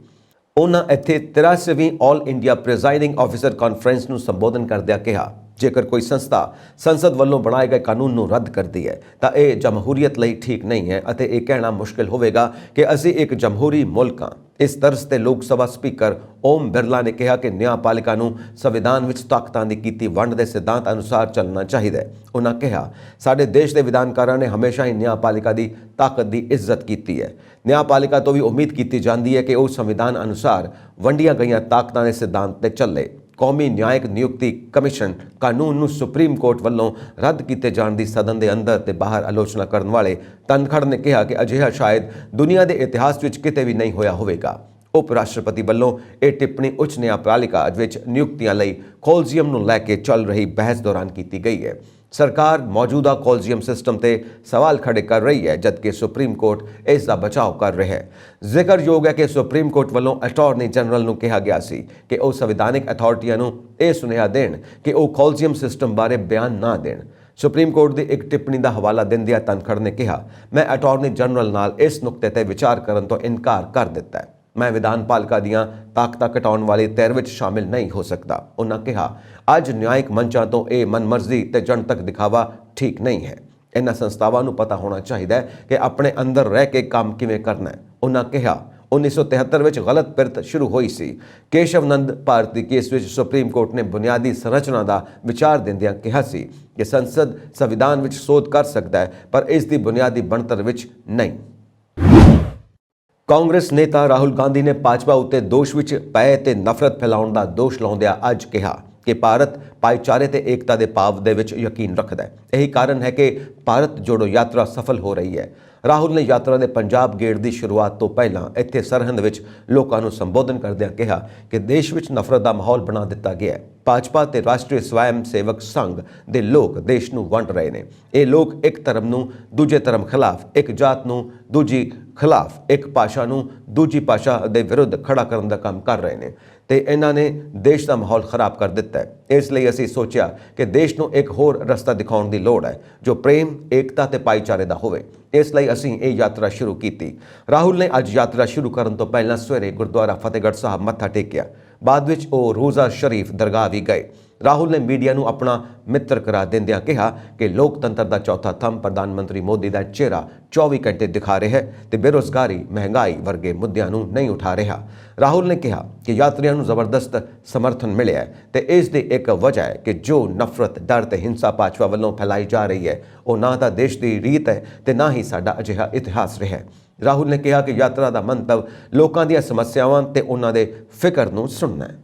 ਉਹਨਾਂ ਇੱਥੇ 83ਵੀਂ all India presiding officer conference ਨੂੰ ਸੰਬੋਧਨ ਕਰਦਿਆਂ ਕਿਹਾ, ਜੇਕਰ ਕੋਈ ਸੰਸਥਾ ਸੰਸਦ ਵੱਲੋਂ ਬਣਾਏ ਗਏ ਕਾਨੂੰਨ ਨੂੰ ਰੱਦ ਕਰਦੀ ਹੈ ਤਾਂ ਇਹ ਜਮਹੂਰੀਅਤ ਲਈ ਠੀਕ ਨਹੀਂ ਹੈ ਅਤੇ ਇਹ ਕਹਿਣਾ ਮੁਸ਼ਕਿਲ ਹੋਵੇਗਾ ਕਿ ਅਸੀਂ ਇੱਕ ਜਮਹੂਰੀ ਮੁਲਕ ਹਾਂ। ਇਸ ਤਰਜ਼ ਤੇ ਲੋਕ ਸਭਾ ਸਪੀਕਰ ਓਮ ਬਿਰਲਾ ਨੇ ਕਿਹਾ ਕਿ ਨਿਆਂਪਾਲਿਕਾ ਨੂੰ ਸੰਵਿਧਾਨ ਵਿੱਚ ਤਾਕਤਾਂ ਦੀ ਕੀਤੀ ਵੰਡ ਦੇ ਸਿਧਾਂਤ ਅਨੁਸਾਰ ਚੱਲਣਾ ਚਾਹੀਦਾ ਹੈ। ਉਹਨਾਂ ਕਿਹਾ, ਸਾਡੇ ਦੇਸ਼ ਦੇ ਵਿਧਾਨਕਾਰਾਂ ਨੇ ਹਮੇਸ਼ਾ ਹੀ ਨਿਆਂਪਾਲਿਕਾ ਦੀ ਤਾਕਤ ਦੀ ਇੱਜ਼ਤ ਕੀਤੀ ਹੈ। ਨਿਆਂਪਾਲਿਕਾ ਤੋਂ ਵੀ ਉਮੀਦ ਕੀਤੀ ਜਾਂਦੀ ਹੈ ਕਿ ਉਹ ਸੰਵਿਧਾਨ ਅਨੁਸਾਰ ਵੰਡੀਆਂ ਗਈਆਂ ਤਾਕਤਾਂ ਦੇ ਸਿਧਾਂਤ ਤੇ ਚੱਲੇ। ਕੌਮੀ ਨਿਆਇਕ ਨਿਯੁਕਤੀ ਕਮਿਸ਼ਨ ਕਾਨੂੰਨ ਨੂੰ ਸੁਪਰੀਮ ਕੋਰਟ ਵੱਲੋਂ ਰੱਦ ਕੀਤੇ ਜਾਣ ਦੀ ਸਦਨ ਦੇ ਅੰਦਰ ਤੇ ਬਾਹਰ ਆਲੋਚਨਾ ਕਰਨ ਵਾਲੇ ਧਨਖੜ ਨੇ ਕਿਹਾ ਕਿ ਅਜਿਹਾ ਸ਼ਾਇਦ ਦੁਨੀਆ ਦੇ ਇਤਿਹਾਸ ਵਿੱਚ ਕਿਤੇ ਵੀ ਨਹੀਂ ਹੋਇਆ ਹੋਵੇਗਾ। ਉਪ ਰਾਸ਼ਟਰਪਤੀ ਵੱਲੋਂ ਇਹ ਟਿੱਪਣੀ ਉੱਚ ਨਿਆਂਪਾਲਿਕਾ ਵਿੱਚ ਨਿਯੁਕਤੀਆਂ ਲਈ ਕੋਲਜੀਅਮ ਨੂੰ ਲੈ ਕੇ ਚੱਲ ਰਹੀ ਬਹਿਸ ਦੌਰਾਨ ਕੀਤੀ ਗਈ ਹੈ। ਸਰਕਾਰ ਮੌਜੂਦਾ ਕੋਲਜੀਅਮ ਸਿਸਟਮ ਤੇ ਸਵਾਲ ਖੜੇ ਕਰ ਰਹੀ ਹੈ ਜਦਕਿ ਸੁਪਰੀਮ ਕੋਰਟ ਇਸ ਦਾ ਬਚਾਅ ਕਰ ਰਿਹਾ ਹੈ। ਜ਼ਿਕਰਯੋਗ ਹੈ ਕਿ ਸੁਪਰੀਮ ਕੋਰਟ ਵੱਲੋਂ ਅਟਾਰਨੀ ਜਨਰਲ ਨੂੰ ਕਿਹਾ ਗਿਆ ਸੀ ਕਿ ਉਹ ਸੰਵਿਧਾਨਿਕ ਅਥਾਰਟੀਆਂ ਨੂੰ ਇਹ ਸੁਨੇਹਾ ਦੇਣ ਕਿ ਉਹ ਕੋਲਜੀਅਮ ਸਿਸਟਮ ਬਾਰੇ ਬਿਆਨ ਨਾ ਦੇਣ। ਸੁਪਰੀਮ ਕੋਰਟ ਦੀ ਇੱਕ ਟਿੱਪਣੀ ਦਾ ਹਵਾਲਾ ਦਿੰਦਿਆਂ ਧਨਖੜ ਨੇ ਕਿਹਾ, ਮੈਂ ਅਟਾਰਨੀ ਜਨਰਲ ਨਾਲ ਇਸ ਨੁਕਤੇ ਤੇ ਵਿਚਾਰ ਕਰਨ ਤੋਂ ਇਨਕਾਰ ਕਰ ਦਿੱਤਾ ਹੈ। ਮੈਂ ਵਿਧਾਨਪਾਲਿਕਾ ਦੀਆਂ ਤਾਕਤਾਂ ਘਟਾਉਣ ਵਾਲੀ ਧਿਰ ਵਿੱਚ ਸ਼ਾਮਿਲ ਨਹੀਂ ਹੋ ਸਕਦਾ। ਉਹਨਾਂ ਕਿਹਾ, ਅੱਜ ਨਿਆਇਕ ਮੰਚਾਂ ਤੋਂ ਇਹ ਮਨਮਰਜ਼ੀ ਤੇ ਜਨਤਕ ਦਿਖਾਵਾ ਠੀਕ ਨਹੀਂ ਹੈ। ਇਹਨਾਂ ਸੰਸਥਾਵਾਂ ਨੂੰ ਪਤਾ ਹੋਣਾ ਚਾਹੀਦਾ ਹੈ ਕਿ ਆਪਣੇ ਅੰਦਰ ਰਹਿ ਕੇ ਕੰਮ ਕਿਵੇਂ ਕਰਨਾ ਹੈ। ਉਹਨਾਂ ਕਿਹਾ, 1973 ਵਿੱਚ ਗਲਤ ਪਿਰਤ ਸ਼ੁਰੂ ਹੋਈ ਸੀ। ਕੇਸ਼ਵ ਨੰਦ ਭਾਰਤੀ ਕੇਸ ਵਿੱਚ ਸੁਪਰੀਮ ਕੋਰਟ ਨੇ ਬੁਨਿਆਦੀ ਸੰਰਚਨਾ ਦਾ ਵਿਚਾਰ ਦਿੰਦਿਆਂ ਕਿਹਾ ਸੀ ਕਿ ਸੰਸਦ ਸੰਵਿਧਾਨ ਵਿੱਚ ਸੋਧ ਕਰ ਸਕਦਾ ਹੈ ਪਰ ਇਸ ਦੀ ਬੁਨਿਆਦੀ ਬਣਤਰ ਵਿੱਚ ਨਹੀਂ। ਕਾਂਗਰਸ ਨੇਤਾ ਰਾਹੁਲ ਗਾਂਧੀ ਨੇ ਭਾਜਪਾ ਉੱਤੇ ਦੋਸ਼ ਵਿੱਚ ਪਏ ਤੇ ਨਫ਼ਰਤ ਫੈਲਾਉਣ ਦਾ ਦੋਸ਼ ਲਾਉਂਦਿਆਂ ਅੱਜ ਕਿਹਾ ਕਿ ਭਾਰਤ ਭਾਈਚਾਰੇ ਤੇ ਏਕਤਾ ਦੇ ਭਾਵ ਦੇ ਵਿੱਚ ਯਕੀਨ ਰੱਖਦਾ ਹੈ। ਇਹੀ ਕਾਰਨ ਹੈ ਕਿ ਭਾਰਤ ਜੋੜੋ ਯਾਤਰਾ ਸਫਲ ਹੋ ਰਹੀ ਹੈ। ਰਾਹੁਲ ਨੇ ਯਾਤਰਾ ਦੇ ਪੰਜਾਬ ਗੇੜ ਦੀ ਸ਼ੁਰੂਆਤ ਤੋਂ ਪਹਿਲਾਂ ਇੱਥੇ ਸਰਹੰਦ ਵਿੱਚ ਲੋਕਾਂ ਨੂੰ ਸੰਬੋਧਨ ਕਰਦਿਆਂ ਕਿਹਾ ਕਿ ਦੇਸ਼ ਵਿੱਚ ਨਫ਼ਰਤ ਦਾ ਮਾਹੌਲ ਬਣਾ ਦਿੱਤਾ ਗਿਆ ਹੈ। ਭਾਜਪਾ ਤੇ ਰਾਸ਼ਟਰੀ ਸਵੈਮ ਸੇਵਕ ਸੰਘ ਦੇ ਲੋਕ ਦੇਸ਼ ਨੂੰ ਵੰਡ ਰਹੇ ਨੇ। ਇਹ ਲੋਕ ਇੱਕ ਧਰਮ ਨੂੰ ਦੂਜੇ ਧਰਮ ਖਿਲਾਫ, ਇੱਕ ਜਾਤ ਨੂੰ ਦੂਜੀ ਖਿਲਾਫ, ਇੱਕ ਭਾਸ਼ਾ ਨੂੰ ਦੂਜੀ ਭਾਸ਼ਾ ਦੇ ਵਿਰੁੱਧ ਖੜਾ ਕਰਨ ਦਾ ਕੰਮ ਕਰ ਰਹੇ ਨੇ ਤੇ ਇਹਨਾਂ ਨੇ ਦੇਸ਼ ਦਾ ਮਾਹੌਲ ਖਰਾਬ ਕਰ ਦਿੱਤਾ ਹੈ। ਇਸ ਲਈ ਅਸੀਂ ਸੋਚਿਆ ਕਿ ਦੇਸ਼ ਨੂੰ ਇੱਕ ਹੋਰ ਰਸਤਾ ਦਿਖਾਉਣ ਦੀ ਲੋੜ ਹੈ ਜੋ ਪ੍ਰੇਮ, ਏਕਤਾ ਤੇ ਭਾਈਚਾਰੇ ਦਾ ਹੋਵੇ। ਇਸ ਲਈ ਅਸੀਂ ਇਹ ਯਾਤਰਾ ਸ਼ੁਰੂ ਕੀਤੀ। ਰਾਹੁਲ ਨੇ ਅੱਜ ਯਾਤਰਾ ਸ਼ੁਰੂ ਕਰਨ ਤੋਂ ਪਹਿਲਾਂ ਸਵੇਰੇ ਗੁਰਦੁਆਰਾ ਫਤਿਹਗੜ੍ਹ ਸਾਹਿਬ ਮੱਥਾ ਟੇਕਿਆ। ਬਾਅਦ ਵਿੱਚ ਉਹ ਰੋਜ਼ਾ ਸ਼ਰੀਫ ਦਰਗਾਹ ਵੀ ਗਏ। ਰਾਹੁਲ ਨੇ ਮੀਡੀਆ ਨੂੰ ਆਪਣਾ ਮਿੱਤਰ ਕਰਾ ਦਿੰਦਿਆਂ ਕਿਹਾ ਕਿ ਲੋਕਤੰਤਰ ਦਾ ਚੌਥਾ ਥੰਮ ਪ੍ਰਧਾਨ ਮੰਤਰੀ ਮੋਦੀ ਦਾ ਚਿਹਰਾ 24 ਘੰਟੇ ਦਿਖਾ ਰਿਹਾ ਹੈ ਤੇ ਬੇਰੁਜ਼ਗਾਰੀ, ਮਹਿੰਗਾਈ ਵਰਗੇ ਮੁੱਦਿਆਂ ਨੂੰ ਨਹੀਂ ਉਠਾ ਰਿਹਾ। ਰਾਹੁਲ ਨੇ ਕਿਹਾ ਕਿ ਯਾਤਰੀਆਂ ਨੂੰ ਜ਼ਬਰਦਸਤ ਸਮਰਥਨ ਮਿਲਿਆ ਹੈ ਤੇ ਇਸ ਦੀ ਇੱਕ ਵਜ੍ਹਾ ਹੈ ਕਿ ਜੋ ਨਫ਼ਰਤ, ਡਰ ਤੇ ਹਿੰਸਾ ਭਾਜਪਾ ਵੱਲੋਂ ਫੈਲਾਈ ਜਾ ਰਹੀ ਹੈ ਉਹ ਨਾ ਤਾਂ ਦੇਸ਼ ਦੀ ਰੀਤ ਹੈ ਤੇ ਨਾ ਹੀ ਸਾਡਾ ਅਜਿਹਾ ਇਤਿਹਾਸ ਰਿਹਾ ਹੈ। ਰਾਹੁਲ ਨੇ ਕਿਹਾ ਕਿ ਯਾਤਰਾ ਦਾ ਮੰਤਵ ਲੋਕਾਂ ਦੀਆਂ ਸਮੱਸਿਆਵਾਂ ਤੇ ਉਹਨਾਂ ਦੇ ਫਿਕਰ ਨੂੰ ਸੁਣਨਾ ਹੈ।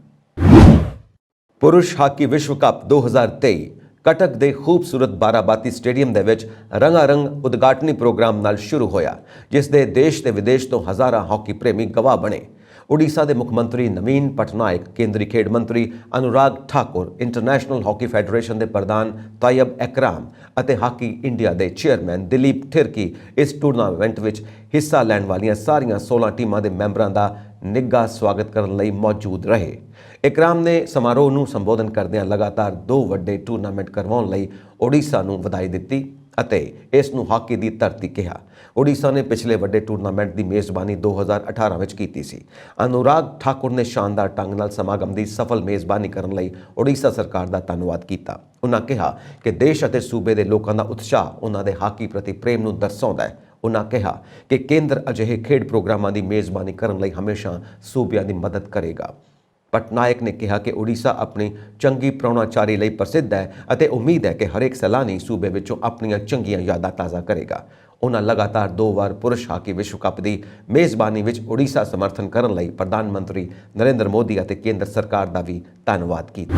ਪੁਰਸ਼ ਹਾਕੀ ਵਿਸ਼ਵ ਕੱਪ 2023 ਕਟਕ ਦੇ ਖੂਬਸੂਰਤ ਬਾਰਾਬਾਤੀ ਸਟੇਡੀਅਮ ਦੇ ਵਿੱਚ ਰੰਗਾਰੰਗ ਉਦਘਾਟਨੀ ਪ੍ਰੋਗਰਾਮ ਨਾਲ ਸ਼ੁਰੂ ਹੋਇਆ, ਜਿਸ ਦੇ ਦੇਸ਼ ਤੇ ਵਿਦੇਸ਼ ਤੋਂ ਹਜ਼ਾਰਾਂ ਹਾਕੀ ਪ੍ਰੇਮੀ ਗਵਾਹ ਬਣੇ। ਉੜੀਸਾ ਦੇ ਮੁੱਖ ਮੰਤਰੀ ਨਵੀਨ ਪਟਨਾਇਕ, ਕੇਂਦਰੀ ਖੇਡ ਮੰਤਰੀ Anurag Thakur, international hockey federation ਦੇ ਪ੍ਰਧਾਨ ਤਾਇਬ ਐਕਰਾਮ ਅਤੇ ਹਾਕੀ ਇੰਡੀਆ ਦੇ ਚੇਅਰਮੈਨ ਦਿਲੀਪ ਠਿਰਕੀ ਇਸ ਟੂਰਨਾਮੈਂਟ ਵਿੱਚ ਹਿੱਸਾ ਲੈਣ ਵਾਲੀਆਂ ਸਾਰੀਆਂ 16 ਟੀਮਾਂ ਦੇ ਮੈਂਬਰਾਂ ਦਾ ਨਿੱਘਾ ਸਵਾਗਤ ਕਰਨ ਲਈ ਮੌਜੂਦ ਰਹੇ। ਇਕਰਾਮ ਨੇ ਸਮਾਰੋਹ ਨੂੰ ਸੰਬੋਧਨ ਕਰਦਿਆਂ ਲਗਾਤਾਰ 2 ਵੱਡੇ ਟੂਰਨਾਮੈਂਟ ਕਰਵਾਉਣ ਲਈ ਉੜੀਸਾ ਨੂੰ ਵਧਾਈ ਦਿੱਤੀ ਅਤੇ ਇਸ ਨੂੰ ਹਾਕੀ ਦੀ ਧਰਤੀ ਕਿਹਾ। ਉੜੀਸਾ ਨੇ ਪਿਛਲੇ ਵੱਡੇ ਟੂਰਨਾਮੈਂਟ ਦੀ ਮੇਜ਼ਬਾਨੀ 2018 ਵਿੱਚ ਕੀਤੀ ਸੀ। ਅਨੁਰਾਗ ਠਾਕੁਰ ਨੇ ਸ਼ਾਨਦਾਰ ਢੰਗ ਨਾਲ ਸਮਾਗਮ ਦੀ ਸਫਲ ਮੇਜ਼ਬਾਨੀ ਕਰਨ ਲਈ ਉੜੀਸਾ ਸਰਕਾਰ ਦਾ ਧੰਨਵਾਦ ਕੀਤਾ। ਉਹਨਾਂ ਕਿਹਾ ਕਿ ਦੇਸ਼ ਅਤੇ ਸੂਬੇ ਦੇ ਲੋਕਾਂ ਦਾ ਉਤਸ਼ਾਹ ਉਹਨਾਂ ਦੇ ਹਾਕੀ ਪ੍ਰਤੀ ਪ੍ਰੇਮ ਨੂੰ ਦਰਸਾਉਂਦਾ ਹੈ। ਉਨ੍ਹਾਂ ਕਿਹਾ ਕਿ ਕੇਂਦਰ ਅਜਿਹੇ ਖੇਡ ਪ੍ਰੋਗਰਾਮਾਂ ਦੀ ਮੇਜ਼ਬਾਨੀ ਕਰਨ ਲਈ ਹਮੇਸ਼ਾ ਸੂਬਿਆਂ ਦੀ ਮਦਦ ਕਰੇਗਾ। ਪਟਨਾਇਕ ਨੇ ਕਿਹਾ ਕਿ ਉੜੀਸਾ ਆਪਣੀ ਚੰਗੀ ਪ੍ਰਾਹੁਣਾਚਾਰੀ ਲਈ ਪ੍ਰਸਿੱਧ ਹੈ ਅਤੇ ਉਮੀਦ ਹੈ ਕਿ ਹਰੇਕ ਸੈਲਾਨੀ ਸੂਬੇ ਵਿੱਚੋਂ ਆਪਣੀਆਂ ਚੰਗੀਆਂ ਯਾਦਾਂ ਤਾਜ਼ਾ ਕਰੇਗਾ। ਉਨ੍ਹਾਂ ਲਗਾਤਾਰ 2 ਵਾਰ ਪੁਰਸ਼ ਹਾਕੀ ਵਿਸ਼ਵ ਕੱਪ ਦੀ ਮੇਜ਼ਬਾਨੀ ਵਿੱਚ ਉੜੀਸਾ ਸਮਰਥਨ ਕਰਨ ਲਈ ਪ੍ਰਧਾਨ ਮੰਤਰੀ ਨਰਿੰਦਰ ਮੋਦੀ ਅਤੇ ਕੇਂਦਰ ਸਰਕਾਰ ਦਾ ਵੀ ਧੰਨਵਾਦ ਕੀਤਾ।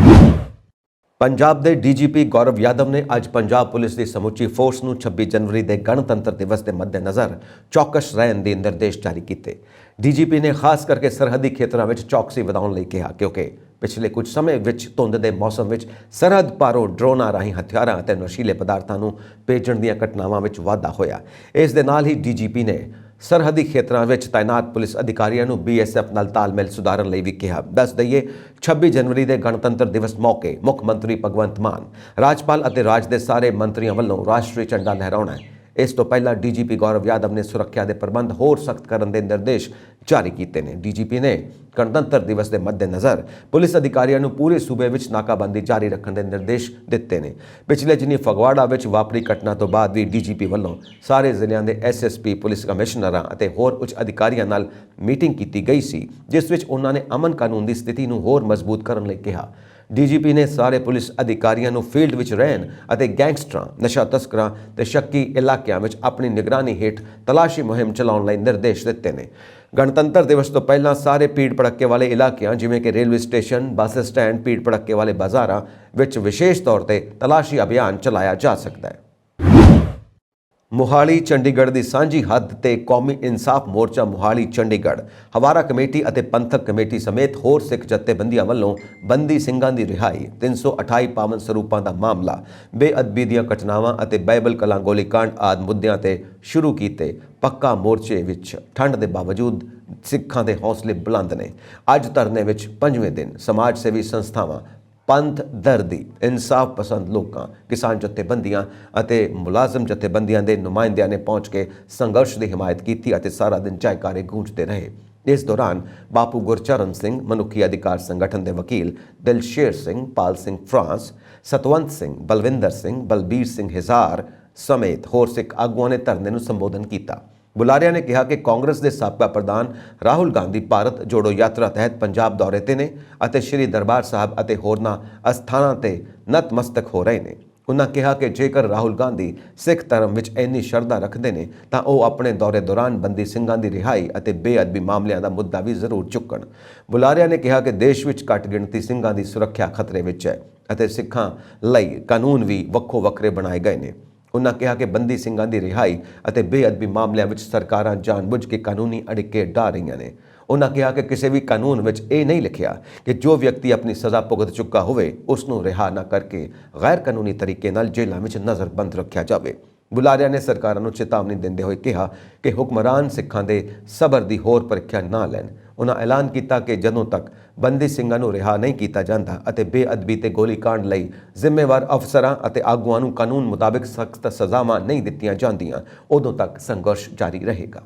ਪੰਜਾਬ ਦੇ ਡੀਜੀਪੀ ਗੌਰਵ ਯਾਦਵ ਨੇ ਅੱਜ ਪੰਜਾਬ ਪੁਲਿਸ ਦੀ ਸਮੁੱਚੀ ਫੋਰਸ ਨੂੰ 26 ਜਨਵਰੀ ਦੇ ਗਣਤੰਤਰ ਦਿਵਸ ਦੇ ਮੱਦੇਨਜ਼ਰ ਚੌਕਸ ਰਹਿਣ ਦੇ ਨਿਰਦੇਸ਼ ਜਾਰੀ ਕੀਤੇ। ਡੀਜੀਪੀ ਨੇ ਖਾਸ ਕਰਕੇ ਸਰਹੱਦੀ ਖੇਤਰਾਂ ਵਿੱਚ ਚੌਕਸੀ ਵਧਾਉਣ ਲਈ ਕਿਹਾ ਕਿਉਂਕਿ ਪਿਛਲੇ ਕੁਝ ਸਮੇਂ ਵਿੱਚ ਧੁੰਦ ਦੇ ਮੌਸਮ ਵਿੱਚ ਸਰਹੱਦ ਪਾਰੋਂ ਡਰੋਨਾਂ ਰਾਹੀਂ ਹਥਿਆਰਾਂ ਅਤੇ ਨਸ਼ੀਲੇ ਪਦਾਰਥਾਂ ਨੂੰ ਭੇਜਣ ਦੀਆਂ ਘਟਨਾਵਾਂ ਵਿੱਚ ਵਾਧਾ ਹੋਇਆ। ਇਸ ਦੇ ਨਾਲ ਹੀ ਡੀਜੀਪੀ ਨੇ ਸਰਹੱਦੀ ਖੇਤਰਾਂ ਵਿੱਚ ਤਾਇਨਾਤ ਪੁਲਿਸ ਅਧਿਕਾਰੀਆਂ ਨੂੰ BSF ਨਾਲ ਤਾਲਮੇਲ ਸੁਧਾਰਨ ਲਈ ਵੀ ਕਿਹਾ। ਦੱਸ ਦਈਏ 26 ਜਨਵਰੀ ਦੇ ਗਣਤੰਤਰ ਦਿਵਸ ਮੌਕੇ ਮੁੱਖ ਮੰਤਰੀ ਭਗਵੰਤ ਮਾਨ, ਰਾਜਪਾਲ ਅਤੇ ਰਾਜ ਦੇ ਸਾਰੇ ਮੰਤਰੀਆਂ ਵੱਲੋਂ ਰਾਸ਼ਟਰੀ ਝੰਡਾ ਲਹਿਰਾਉਣਾ ਹੈ। ਇਸ ਤੋਂ ਪਹਿਲਾਂ ਡੀਜੀਪੀ ਗੌਰਵ ਯਾਦਵ ਨੇ ਸੁਰੱਖਿਆ ਦੇ ਪ੍ਰਬੰਧ ਹੋਰ ਸਖਤ ਕਰਨ ਦੇ ਨਿਰਦੇਸ਼ ਜਾਰੀ ਕੀਤੇ ਨੇ। ਡੀਜੀਪੀ ਨੇ ਗਣਤੰਤਰ ਦਿਵਸ ਦੇ ਮੱਦੇਨਜ਼ਰ ਪੁਲਿਸ ਅਧਿਕਾਰੀਆਂ ਨੂੰ ਪੂਰੇ ਸੂਬੇ ਵਿੱਚ ਨਾਕਾਬੰਦੀ ਜਾਰੀ ਰੱਖਣ ਦੇ ਨਿਰਦੇਸ਼ ਦਿੱਤੇ ਨੇ। ਪਿਛਲੇ ਦਿਨੀ ਫਗਵਾੜਾ ਵਿੱਚ ਵਾਪਰੀ ਘਟਨਾ ਤੋਂ ਬਾਅਦ ਵੀ ਡੀਜੀਪੀ ਵੱਲੋਂ ਸਾਰੇ ਜ਼ਿਲ੍ਹਿਆਂ ਦੇ SSP, ਪੁਲਿਸ ਕਮਿਸ਼ਨਰਾਂ ਅਤੇ ਹੋਰ ਉੱਚ ਅਧਿਕਾਰੀਆਂ ਨਾਲ ਮੀਟਿੰਗ ਕੀਤੀ ਗਈ ਸੀ, ਜਿਸ ਵਿੱਚ ਉਹਨਾਂ ਨੇ ਅਮਨ ਕਾਨੂੰਨ ਦੀ ਸਥਿਤੀ ਨੂੰ ਹੋਰ ਮਜ਼ਬੂਤ ਕਰਨ ਲਈ ਕਿਹਾ। ਡੀਜੀਪੀ ਨੇ ਸਾਰੇ ਪੁਲਿਸ ਅਧਿਕਾਰੀਆਂ ਨੂੰ ਫੀਲਡ ਵਿੱਚ ਰਹਿਣ ਅਤੇ ਗੈਂਗਸਟਰਾਂ, ਨਸ਼ਾ ਤਸਕਰਾਂ ਤੇ ਸ਼ੱਕੀ ਇਲਾਕਿਆਂ ਵਿੱਚ ਆਪਣੀ ਨਿਗਰਾਨੀ ਹੇਠ ਤਲਾਸ਼ੀ ਮੁਹਿੰਮ ਚਲਾਉਣ ਲਈ ਨਿਰਦੇਸ਼ ਦਿੱਤੇ ਨੇ। ਗਣਤੰਤਰ ਦਿਵਸ ਤੋਂ ਪਹਿਲਾਂ ਸਾਰੇ ਭੀੜ ਭੜੱਕੇ ਵਾਲੇ ਇਲਾਕਿਆਂ ਜਿਵੇਂ ਕਿ ਰੇਲਵੇ ਸਟੇਸ਼ਨ, ਬੱਸ ਸਟੈਂਡ, ਭੀੜ ਭੜੱਕੇ ਵਾਲੇ ਬਾਜ਼ਾਰਾਂ ਵਿੱਚ ਵਿਸ਼ੇਸ਼ ਤੌਰ ਤੇ ਤਲਾਸ਼ੀ ਅਭਿਆਨ ਚਲਾਇਆ ਜਾ ਸਕਦਾ ਹੈ। ਮੋਹਾਲੀ ਚੰਡੀਗੜ੍ਹ ਦੀ ਸਾਂਝੀ ਹੱਦ ਤੇ ਕੌਮੀ ਇਨਸਾਫ ਮੋਰਚਾ ਮੋਹਾਲੀ ਚੰਡੀਗੜ੍ਹ, ਹਵਾਰਾ ਕਮੇਟੀ ਅਤੇ ਪੰਥਕ ਕਮੇਟੀ ਸਮੇਤ ਹੋਰ ਸਿੱਖ ਜਥੇਬੰਦੀਆਂ ਵੱਲੋਂ ਬੰਦੀ ਸਿੰਘਾਂ ਦੀ ਰਿਹਾਈ, 328 ਪਾਵਨ ਸਰੂਪਾਂ ਦਾ ਮਾਮਲਾ, ਬੇਅਦਬੀ ਦੀਆਂ ਘਟਨਾਵਾਂ ਅਤੇ ਬਾਈਬਲ ਕਲਾਂ ਗੋਲੀकांड ਆਦਿ ਮੁੱਦਿਆਂ ਤੇ ਸ਼ੁਰੂ ਕੀਤੇ ਪੱਕਾ ਮੋਰਚੇ ਵਿੱਚ ਠੰਡ ਦੇ ਬਾਵਜੂਦ ਸਿੱਖਾਂ ਦੇ ਹੌਸਲੇ ਬੁਲੰਦ ਨੇ। ਅੱਜ ਧਰਨੇ ਵਿੱਚ 5ਵੇਂ ਦਿਨ ਸਮਾਜ ਸੇਵੀ ਸੰਸਥਾਵਾਂ, ਪੰਥ ਦਰਦੀ, ਇਨਸਾਫ ਪਸੰਦ ਲੋਕਾਂ, ਕਿਸਾਨ ਜਥੇਬੰਦੀਆਂ ਅਤੇ ਮੁਲਾਜ਼ਮ ਜਥੇਬੰਦੀਆਂ ਦੇ ਨੁਮਾਇੰਦਿਆਂ ਨੇ ਪਹੁੰਚ ਕੇ ਸੰਘਰਸ਼ ਦੀ ਹਮਾਇਤ ਕੀਤੀ ਅਤੇ ਸਾਰਾ ਦਿਨ ਜੈਕਾਰੇ ਗੂੰਜਦੇ ਰਹੇ। ਇਸ ਦੌਰਾਨ ਬਾਪੂ ਗੁਰਚਰਨ ਸਿੰਘ, ਮਨੁੱਖੀ ਅਧਿਕਾਰ ਸੰਗਠਨ ਦੇ ਵਕੀਲ ਦਿਲਸ਼ੇਰ ਸਿੰਘ, ਪਾਲ ਸਿੰਘ ਫਰਾਂਸ, ਸਤਵੰਤ ਸਿੰਘ, ਬਲਵਿੰਦਰ ਸਿੰਘ, ਬਲਬੀਰ ਸਿੰਘ ਹਿਜ਼ਾਰ ਸਮੇਤ ਹੋਰ ਸਿੱਖ ਆਗੂਆਂ ਨੇ ਧਰਨੇ ਨੂੰ ਸੰਬੋਧਨ ਕੀਤਾ। ਬੁਲਾਰਿਆਂ ਨੇ ਕਿਹਾ ਕਿ ਕਾਂਗਰਸ ਦੇ ਸਾਬਕਾ ਪ੍ਰਧਾਨ ਰਾਹੁਲ ਗਾਂਧੀ ਭਾਰਤ ਜੋੜੋ ਯਾਤਰਾ ਤਹਿਤ ਪੰਜਾਬ ਦੌਰੇ ਤੇ ਨੇ ਅਤੇ ਸ਼੍ਰੀ ਦਰਬਾਰ ਸਾਹਿਬ ਅਤੇ ਹੋਰਨਾਂ ਅਸਥਾਨਾਂ ਤੇ ਨਤਮਸਤਕ ਹੋ ਰਹੇ ਨੇ। ਉਨ੍ਹਾਂ ਕਿਹਾ ਕਿ ਜੇਕਰ ਰਾਹੁਲ ਗਾਂਧੀ ਸਿੱਖ ਧਰਮ ਵਿੱਚ ਇੰਨੀ ਸ਼ਰਧਾ ਰੱਖਦੇ ਨੇ ਤਾਂ ਉਹ ਆਪਣੇ ਦੌਰੇ ਦੌਰਾਨ ਬੰਦੀ ਸਿੰਘਾਂ ਦੀ ਰਿਹਾਈ ਅਤੇ ਬੇਅਦਬੀ ਮਾਮਲਿਆਂ ਦਾ ਮੁੱਦਾ ਵੀ ਜ਼ਰੂਰ ਚੁੱਕਣ। ਬੁਲਾਰਿਆਂ ਨੇ ਕਿਹਾ ਕਿ ਦੇਸ਼ ਵਿੱਚ ਘੱਟ ਗਿਣਤੀ ਸਿੰਘਾਂ ਦੀ ਸੁਰੱਖਿਆ ਖਤਰੇ ਵਿੱਚ ਹੈ ਅਤੇ ਸਿੱਖਾਂ ਲਈ ਕਾਨੂੰਨ ਵੀ ਵੱਖੋ ਵੱਖਰੇ ਬਣਾਏ ਗਏ ਨੇ। ਉਨ੍ਹਾਂ ਕਿਹਾ ਕਿ ਬੰਦੀ ਸਿੰਘਾਂ ਦੀ ਰਿਹਾਈ ਅਤੇ ਬੇਅਦਬੀ ਮਾਮਲਿਆਂ ਵਿੱਚ ਸਰਕਾਰਾਂ ਜਾਣਬੁੱਝ ਕੇ ਕਾਨੂੰਨੀ ਅੜਿੱਕੇ ਢਾ ਰਹੀਆਂ ਨੇ। ਉਨ੍ਹਾਂ ਕਿਹਾ ਕਿ ਕਿਸੇ ਵੀ ਕਾਨੂੰਨ ਵਿੱਚ ਇਹ ਨਹੀਂ ਲਿਖਿਆ ਕਿ ਜੋ ਵਿਅਕਤੀ ਆਪਣੀ ਸਜ਼ਾ ਭੁਗਤ ਚੁੱਕਾ ਹੋਵੇ ਉਸ ਨੂੰ ਰਿਹਾ ਨਾ ਕਰਕੇ ਗੈਰ ਕਾਨੂੰਨੀ ਤਰੀਕੇ ਨਾਲ ਜੇਲ੍ਹਾਂ ਵਿੱਚ ਨਜ਼ਰਬੰਦ ਰੱਖਿਆ ਜਾਵੇ। ਬੁਲਾਰਿਆਂ ਨੇ ਸਰਕਾਰਾਂ ਨੂੰ ਚੇਤਾਵਨੀ ਦਿੰਦੇ ਹੋਏ ਕਿਹਾ ਕਿ ਹੁਕਮਰਾਨ ਸਿੱਖਾਂ ਦੇ ਸਬਰ ਦੀ ਹੋਰ ਪ੍ਰੀਖਿਆ ਨਾ ਲੈਣ। ਉਨ੍ਹਾਂ ਐਲਾਨ ਕੀਤਾ ਕਿ ਜਦੋਂ ਤੱਕ ਬੰਦੀ ਸਿੰਘਾਂ ਨੂੰ ਰਿਹਾ ਨਹੀਂ ਕੀਤਾ ਜਾਂਦਾ ਅਤੇ ਬੇਅਦਬੀ ਤੇ ਗੋਲੀकांड ਲਈ ਜ਼ਿੰਮੇਵਾਰ ਅਫਸਰਾਂ ਅਤੇ ਆਗੂਆਂ ਨੂੰ ਕਾਨੂੰਨ ਮੁਤਾਬਿਕ ਸਖਤ ਸਜ਼ਾਵਾਂ ਨਹੀਂ ਦਿੱਤੀਆਂ ਜਾਂਦੀਆਂ, ਉਦੋਂ ਤੱਕ ਸੰਘਰਸ਼ ਜਾਰੀ ਰਹੇਗਾ।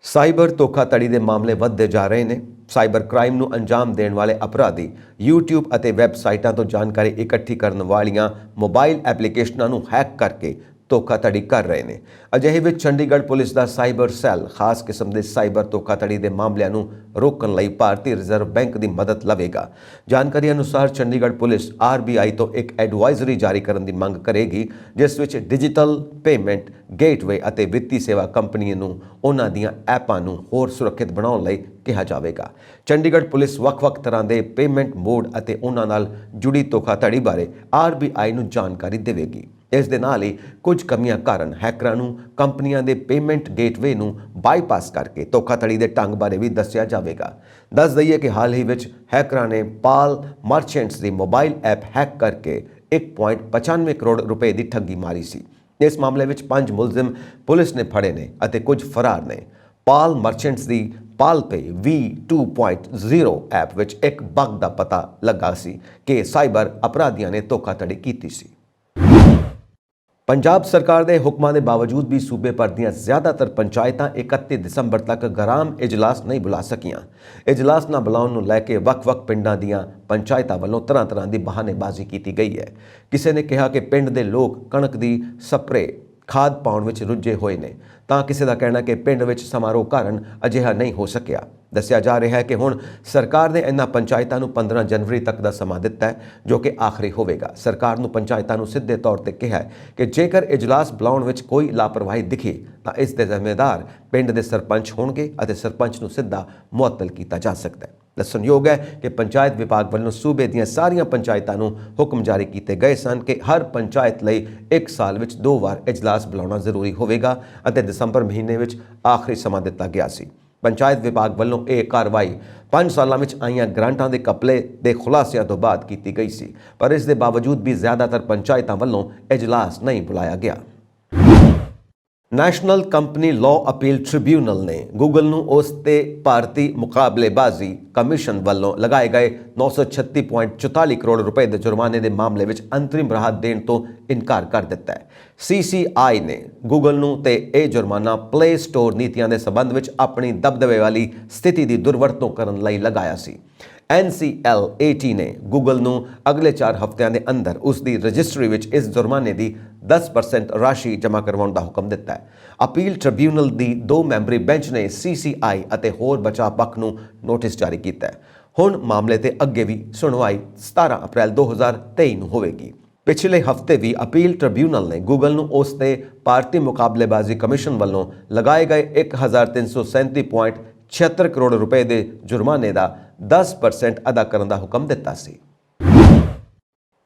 ਸਾਈਬਰ ਧੋਖਾਧੜੀ ਦੇ ਮਾਮਲੇ ਵੱਧਦੇ ਜਾ ਰਹੇ ਨੇ। ਸਾਈਬਰ ਕ੍ਰਾਈਮ ਨੂੰ ਅੰਜਾਮ ਦੇਣ ਵਾਲੇ ਅਪਰਾਧੀ YouTube ਅਤੇ ਵੈਬਸਾਈਟਾਂ ਤੋਂ ਜਾਣਕਾਰੀ ਇਕੱਠੀ ਕਰਨ ਵਾਲੀਆਂ ਮੋਬਾਈਲ ਐਪਲੀਕੇਸ਼ਨਾਂ ਨੂੰ ਹੈਕ ਕਰਕੇ ਧੋਖਾਧੜੀ ਕਰ ਰਹੇ ਨੇ। ਅਜਿਹੇ ਵਿੱਚ ਚੰਡੀਗੜ੍ਹ ਪੁਲਿਸ ਦਾ ਸਾਈਬਰ ਸੈੱਲ ਖਾਸ ਕਿਸਮ ਦੇ ਸਾਈਬਰ ਧੋਖਾਧੜੀ ਦੇ ਮਾਮਲਿਆਂ ਨੂੰ ਰੋਕਣ ਲਈ ਭਾਰਤੀ ਰਿਜ਼ਰਵ ਬੈਂਕ ਦੀ ਮਦਦ ਲਵੇਗਾ। ਜਾਣਕਾਰੀ ਅਨੁਸਾਰ ਚੰਡੀਗੜ੍ਹ ਪੁਲਿਸ RBI ਤੋਂ ਇੱਕ ਐਡਵਾਈਜ਼ਰੀ ਜਾਰੀ ਕਰਨ ਦੀ ਮੰਗ ਕਰੇਗੀ, ਜਿਸ ਵਿੱਚ ਡਿਜੀਟਲ ਪੇਮੈਂਟ ਗੇਟਵੇ ਅਤੇ ਵਿੱਤੀ ਸੇਵਾ ਕੰਪਨੀਆਂ ਨੂੰ ਉਹਨਾਂ ਦੀਆਂ ਐਪਾਂ ਨੂੰ ਹੋਰ ਸੁਰੱਖਿਅਤ ਬਣਾਉਣ ਲਈ ਕਿਹਾ ਜਾਵੇਗਾ। ਚੰਡੀਗੜ੍ਹ ਪੁਲਿਸ ਵੱਖ-ਵੱਖ ਤਰ੍ਹਾਂ ਦੇ ਪੇਮੈਂਟ ਮੋਡ ਅਤੇ ਉਹਨਾਂ ਨਾਲ ਜੁੜੀ ਧੋਖਾਧੜੀ ਬਾਰੇ RBI ਨੂੰ ਜਾਣਕਾਰੀ ਦੇਵੇਗੀ। ਇਸ ਦੇ ਨਾਲ ਹੀ ਕੁਝ ਕਮੀਆਂ ਕਾਰਨ ਹੈਕਰਾਂ ਨੂੰ ਕੰਪਨੀਆਂ ਦੇ ਪੇਮੈਂਟ ਗੇਟਵੇ ਨੂੰ ਬਾਈਪਾਸ ਕਰਕੇ ਧੋਖਾਧੜੀ ਦੇ ਢੰਗ ਬਾਰੇ ਵੀ ਦੱਸਿਆ ਜਾਵੇਗਾ। ਦੱਸ ਦਈਏ ਕਿ ਹਾਲ ਹੀ ਵਿੱਚ ਹੈਕਰਾਂ ਨੇ ਪਾਲ ਮਰਚੈਂਟਸ ਦੀ ਮੋਬਾਈਲ ਐਪ ਹੈਕ ਕਰਕੇ 1.95 ਕਰੋੜ ਰੁਪਏ ਦੀ ਠੱਗੀ ਮਾਰੀ ਸੀ। ਇਸ ਮਾਮਲੇ ਵਿੱਚ 5 ਮੁਲਜ਼ਮ ਪੁਲਿਸ ਨੇ ਫੜੇ ਨੇ ਅਤੇ ਕੁਝ ਫਰਾਰ ਨੇ। ਪਾਲ ਮਰਚੈਂਟਸ ਦੀ ਪਾਲਪੇ V2.0 ਐਪ ਵਿੱਚ ਇੱਕ ਬਗ ਦਾ ਪਤਾ ਲੱਗਾ ਸੀ ਕਿ ਸਾਈਬਰ ਅਪਰਾਧੀਆਂ ਨੇ ਧੋਖਾਧੜੀ ਕੀਤੀ ਸੀ। ਪੰਜਾਬ ਸਰਕਾਰ ਦੇ ਹੁਕਮਾਂ ਦੇ ਬਾਵਜੂਦ ਵੀ ਸੂਬੇ ਭਰ ਦੀਆਂ ਜ਼ਿਆਦਾਤਰ ਪੰਚਾਇਤਾਂ 31 ਦਸੰਬਰ ਤੱਕ ਗ੍ਰਾਮ ਇਜਲਾਸ ਨਹੀਂ ਬੁਲਾ ਸਕੀਆਂ। ਇਜਲਾਸ ਨਾ ਬੁਲਾਉਣ ਨੂੰ ਲੈ ਕੇ ਵੱਖ-ਵੱਖ ਪਿੰਡਾਂ ਦੀਆਂ ਪੰਚਾਇਤਾਂ ਵੱਲੋਂ ਤਰ੍ਹਾਂ-ਤਰ੍ਹਾਂ ਦੀ ਬਹਾਨੇਬਾਜ਼ੀ ਕੀਤੀ ਗਈ ਹੈ। ਕਿਸੇ ਨੇ ਕਿਹਾ ਕਿ ਪਿੰਡ ਦੇ ਲੋਕ ਕਣਕ ਦੀ ਸਪਰੇਅ ਖਾਦ ਪਾਉਣ ਵਿੱਚ ਰੁੱਝੇ ਹੋਏ ਨੇ ਤਾਂ ਕਿਸੇ ਦਾ ਕਹਿਣਾ ਕਿ ਪਿੰਡ ਵਿੱਚ ਸਮਾਰੋਹ ਕਾਰਨ ਅਜਿਹਾ ਨਹੀਂ ਹੋ ਸਕਿਆ। ਦੱਸਿਆ ਜਾ ਰਿਹਾ ਹੈ ਕਿ ਹੁਣ ਸਰਕਾਰ ਨੇ ਇਹਨਾਂ ਪੰਚਾਇਤਾਂ ਨੂੰ 15 ਜਨਵਰੀ ਤੱਕ ਦਾ ਸਮਾਂ ਦਿੱਤਾ ਹੈ, ਜੋ ਕਿ ਆਖਰੀ ਹੋਵੇਗਾ। ਸਰਕਾਰ ਨੂੰ ਪੰਚਾਇਤਾਂ ਨੂੰ ਸਿੱਧੇ ਤੌਰ ਤੇ ਕਿਹਾ ਹੈ ਕਿ ਜੇਕਰ ਇਜਲਾਸ ਬੁਲਾਉਣ ਵਿੱਚ ਕੋਈ ਲਾਪਰਵਾਹੀ ਦਿਖੇ ਤਾਂ ਇਸ ਦੇ ਜ਼ਿੰਮੇਦਾਰ ਪਿੰਡ ਦੇ ਸਰਪੰਚ ਹੋਣਗੇ ਅਤੇ ਸਰਪੰਚ ਨੂੰ ਸਿੱਧਾ ਮੁਅੱਤਲ ਕੀਤਾ ਜਾ ਸਕਦਾ ਹੈ। ਦੱਸਣਯੋਗ ਹੈ ਕਿ ਪੰਚਾਇਤ ਵਿਭਾਗ ਵੱਲੋਂ ਸੂਬੇ ਦੀਆਂ ਸਾਰੀਆਂ ਪੰਚਾਇਤਾਂ ਨੂੰ ਹੁਕਮ ਜਾਰੀ ਕੀਤੇ ਗਏ ਸਨ ਕਿ ਹਰ ਪੰਚਾਇਤ ਲਈ 1 ਸਾਲ ਵਿੱਚ 2 ਵਾਰ ਇਜਲਾਸ ਬੁਲਾਉਣਾ ਜ਼ਰੂਰੀ ਹੋਵੇਗਾ ਅਤੇ ਦਸੰਬਰ ਮਹੀਨੇ ਵਿੱਚ ਆਖਰੀ ਸਮਾਂ ਦਿੱਤਾ ਗਿਆ ਸੀ। ਪੰਚਾਇਤ ਵਿਭਾਗ ਵੱਲੋਂ ਇਹ ਕਾਰਵਾਈ 5 ਸਾਲਾਂ ਵਿੱਚ ਆਈਆਂ ਗ੍ਰਾਂਟਾਂ ਦੇ ਘਪਲੇ ਦੇ ਖੁਲਾਸਿਆਂ ਤੋਂ ਬਾਅਦ ਕੀਤੀ ਗਈ ਸੀ, ਪਰ ਇਸ ਦੇ ਬਾਵਜੂਦ ਵੀ ਜ਼ਿਆਦਾਤਰ ਪੰਚਾਇਤਾਂ ਵੱਲੋਂ ਇਜਲਾਸ ਨਹੀਂ ਬੁਲਾਇਆ ਗਿਆ। National company law appeal tribunal ਨੇ ਗੂਗਲ ਨੂੰ ਉਸ ਤੇ ਭਾਰਤੀ ਮੁਕਾਬਲੇਬਾਜ਼ੀ ਕਮਿਸ਼ਨ ਵੱਲੋਂ ਲਗਾਏ ਗਏ 936.44 ਕਰੋੜ ਰੁਪਏ ਦੇ ਜੁਰਮਾਨੇ ਦੇ ਮਾਮਲੇ ਵਿੱਚ ਅੰਤਰਿਮ ਰਾਹਤ ਦੇਣ ਤੋਂ ਇਨਕਾਰ ਕਰ ਦਿੱਤਾ ਹੈ। CCI ਨੇ ਗੂਗਲ ਨੂੰ ਤੇ ਇਹ ਜੁਰਮਾਨਾ ਪਲੇ ਸਟੋਰ ਨੀਤੀਆਂ ਦੇ ਸਬੰਧ ਵਿੱਚ ਆਪਣੀ ਦਬਦਬੇ ਵਾਲੀ ਸਥਿਤੀ ਦੀ ਦੁਰਵਰਤੋਂ ਕਰਨ ਲਈ ਲਗਾਇਆ ਸੀ। NCLAT ਨੇ ਗੂਗਲ ਨੂੰ ਅਗਲੇ 4 ਹਫ਼ਤਿਆਂ ਦੇ ਅੰਦਰ ਉਸ ਦੀ ਰਜਿਸਟਰੀ ਵਿੱਚ ਇਸ ਜੁਰਮਾਨੇ ਦੀ 10% ਰਾਸ਼ੀ ਜਮ੍ਹਾਂ ਕਰਵਾਉਣ ਦਾ ਹੁਕਮ ਦਿੱਤਾ ਹੈ। ਅਪੀਲ ਟ੍ਰਿਬਿਊਨਲ ਦੀ 2 ਮੈਂਬਰੀ ਬੈਂਚ ਨੇ CCI ਅਤੇ ਹੋਰ ਬਚਾਅ ਪੱਖ ਨੂੰ ਨੋਟਿਸ ਜਾਰੀ ਕੀਤਾ ਹੈ। ਹੁਣ ਮਾਮਲੇ ਤੇ ਅੱਗੇ ਵੀ ਸੁਣਵਾਈ 17 ਅਪ੍ਰੈਲ 2023 ਨੂੰ ਹੋਵੇਗੀ। ਪਿਛਲੇ ਹਫ਼ਤੇ ਵੀ ਅਪੀਲ ਟ੍ਰਿਬਿਊਨਲ ਨੇ ਗੂਗਲ ਨੂੰ ਉਸ ਤੇ ਭਾਰਤੀ ਮੁਕਾਬਲੇਬਾਜ਼ੀ ਕਮਿਸ਼ਨ ਵੱਲੋਂ ਲਗਾਏ ਗਏ 1337.76 ਕਰੋੜ ਰੁਪਏ ਦੇ ਜੁਰਮਾਨੇ ਦਾ 10% ਅਦਾ ਕਰਨ ਦਾ ਹੁਕਮ ਦਿੱਤਾ ਸੀ।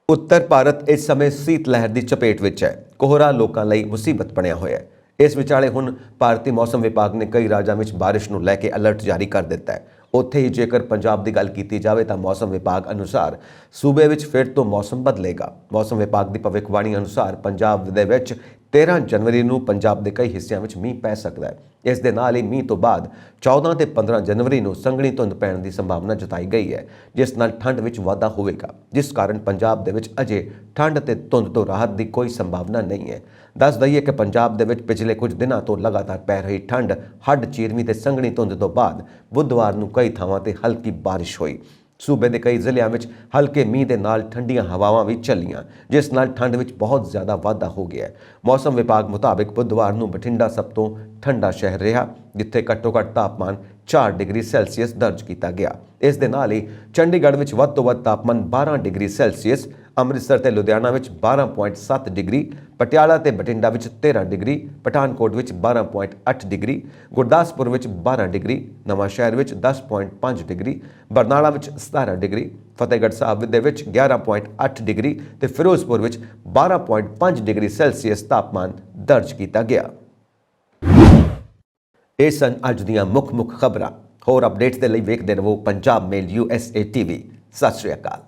ਉੱਤਰ ਭਾਰਤ ਇਸ ਸਮੇਂ ਸੀਤ ਲਹਿਰ ਦੀ ਚਪੇਟ ਵਿੱਚ ਹੈ। ਕੋਹਰਾ ਲੋਕਾਂ ਲਈ ਮੁਸੀਬਤ ਬਣਿਆ ਹੋਇਆ ਹੈ। ਇਸ ਵਿਚਾਲੇ ਹੁਣ ਭਾਰਤੀ ਮੌਸਮ ਵਿਭਾਗ ਨੇ ਕਈ ਰਾਜਾਂ ਵਿੱਚ ਬਾਰਿਸ਼ ਨੂੰ ਲੈ ਕੇ ਅਲਰਟ ਜਾਰੀ ਕਰ ਦਿੱਤਾ ਹੈ। ਉੱਥੇ ਹੀ ਜੇਕਰ ਪੰਜਾਬ ਦੀ ਗੱਲ ਕੀਤੀ ਜਾਵੇ ਤਾਂ ਮੌਸਮ ਵਿਭਾਗ ਅਨੁਸਾਰ ਸੂਬੇ ਵਿੱਚ ਫਿਰ ਤੋਂ ਮੌਸਮ ਬਦਲੇਗਾ। ਮੌਸਮ ਵਿਭਾਗ ਦੀ ਭਵਿੱਖਬਾਣੀ ਅਨੁਸਾਰ ਪੰਜਾਬ ਦੇ ਵਿੱਚ 13 ਜਨਵਰੀ ਨੂੰ ਪੰਜਾਬ ਦੇ ਕਈ ਹਿੱਸਿਆਂ ਵਿੱਚ ਮੀਂਹ ਪੈ ਸਕਦਾ ਹੈ। ਇਸ ਦੇ ਨਾਲ ਹੀ ਮੀਂਹ ਤੋਂ ਬਾਅਦ 14 ਤੇ 15 ਜਨਵਰੀ ਨੂੰ ਸੰਘਣੀ ਧੁੰਦ ਪੈਣ ਦੀ ਸੰਭਾਵਨਾ ਜਤਾਈ ਗਈ ਹੈ, ਜਿਸ ਨਾਲ ਠੰਡ ਵਿੱਚ ਵਾਧਾ ਹੋਵੇਗਾ, ਜਿਸ ਕਾਰਨ ਪੰਜਾਬ ਦੇ ਵਿੱਚ ਅਜੇ ਠੰਡ ਤੇ ਧੁੰਦ ਤੋਂ ਰਾਹਤ ਦੀ ਕੋਈ ਸੰਭਾਵਨਾ ਨਹੀਂ ਹੈ। ਦੱਸ ਦਈਏ ਕਿ ਪੰਜਾਬ ਦੇ ਵਿੱਚ ਪਿਛਲੇ ਕੁਝ ਦਿਨਾਂ ਤੋਂ ਲਗਾਤਾਰ ਪੈ ਰਹੀ ਠੰਡ, ਹੱਡ ਚੀਰਵੀਂ ਤੇ ਸੰਘਣੀ ਧੁੰਦ ਤੋਂ ਬਾਅਦ ਬੁੱਧਵਾਰ ਨੂੰ ਕਈ ਥਾਵਾਂ ਤੇ ਹਲਕੀ ਬਾਰਿਸ਼ ਹੋਈ। ਸੂਬੇ ਦੇ ਕਈ ਜ਼ਿਲ੍ਹਿਆਂ ਵਿੱਚ ਹਲਕੇ ਮੀਂਹ ਦੇ ਨਾਲ ਠੰਡੀਆਂ ਹਵਾਵਾਂ ਵੀ ਚੱਲੀਆਂ, ਜਿਸ ਨਾਲ ਠੰਡ ਵਿੱਚ ਬਹੁਤ ਜ਼ਿਆਦਾ ਵਾਧਾ ਹੋ ਗਿਆ। ਮੌਸਮ ਵਿਭਾਗ ਮੁਤਾਬਿਕ ਬੁੱਧਵਾਰ ਨੂੰ ਬਠਿੰਡਾ ਸਭ ਤੋਂ ਠੰਡਾ ਸ਼ਹਿਰ ਰਿਹਾ, ਜਿੱਥੇ ਘੱਟੋ-ਘੱਟ ਤਾਪਮਾਨ 4 ਡਿਗਰੀ ਸੈਲਸੀਅਸ ਦਰਜ ਕੀਤਾ ਗਿਆ। ਇਸ ਦੇ ਨਾਲ ਹੀ ਚੰਡੀਗੜ੍ਹ ਵਿੱਚ ਵੱਧ ਤੋਂ ਵੱਧ ਤਾਪਮਾਨ 12 ਡਿਗਰੀ ਸੈਲਸੀਅਸ, ਅੰਮ੍ਰਿਤਸਰ ਤੇ ਲੁਧਿਆਣਾ ਵਿੱਚ 12.7 ਡਿਗਰੀ, ਪਟਿਆਲਾ ਤੇ ਬਠਿੰਡਾ ਵਿੱਚ 13 ਡਿਗਰੀ, ਪਠਾਨਕੋਟ ਵਿੱਚ 12.8 ਡਿਗਰੀ, ਗੁਰਦਾਸਪੁਰ ਵਿੱਚ 12 ਡਿਗਰੀ, ਨਵਾਂ ਸ਼ਹਿਰ ਵਿੱਚ 10.5 ਡਿਗਰੀ, ਬਰਨਾਲਾ ਵਿੱਚ 17 ਡਿਗਰੀ, ਫਤਿਹਗੜ੍ਹ ਸਾਹਿਬ ਦੇ ਵਿੱਚ 11.8 ਡਿਗਰੀ ਤੇ ਫਿਰੋਜ਼ਪੁਰ ਵਿੱਚ 12.5 ਡਿਗਰੀ ਸੈਲਸੀਅਸ ਤਾਪਮਾਨ ਦਰਜ ਕੀਤਾ ਗਿਆ। ਇਹ ਸਨ ਅੱਜ ਦੀਆਂ ਮੁੱਖ ਖਬਰਾਂ। ਹੋਰ ਅਪਡੇਟਸ ਦੇ ਲਈ ਵੇਖਦੇ ਰਹੋ ਪੰਜਾਬ ਮੇਲ USA TV। ਸਤਿ ਸ਼੍ਰੀ ਅਕਾਲ।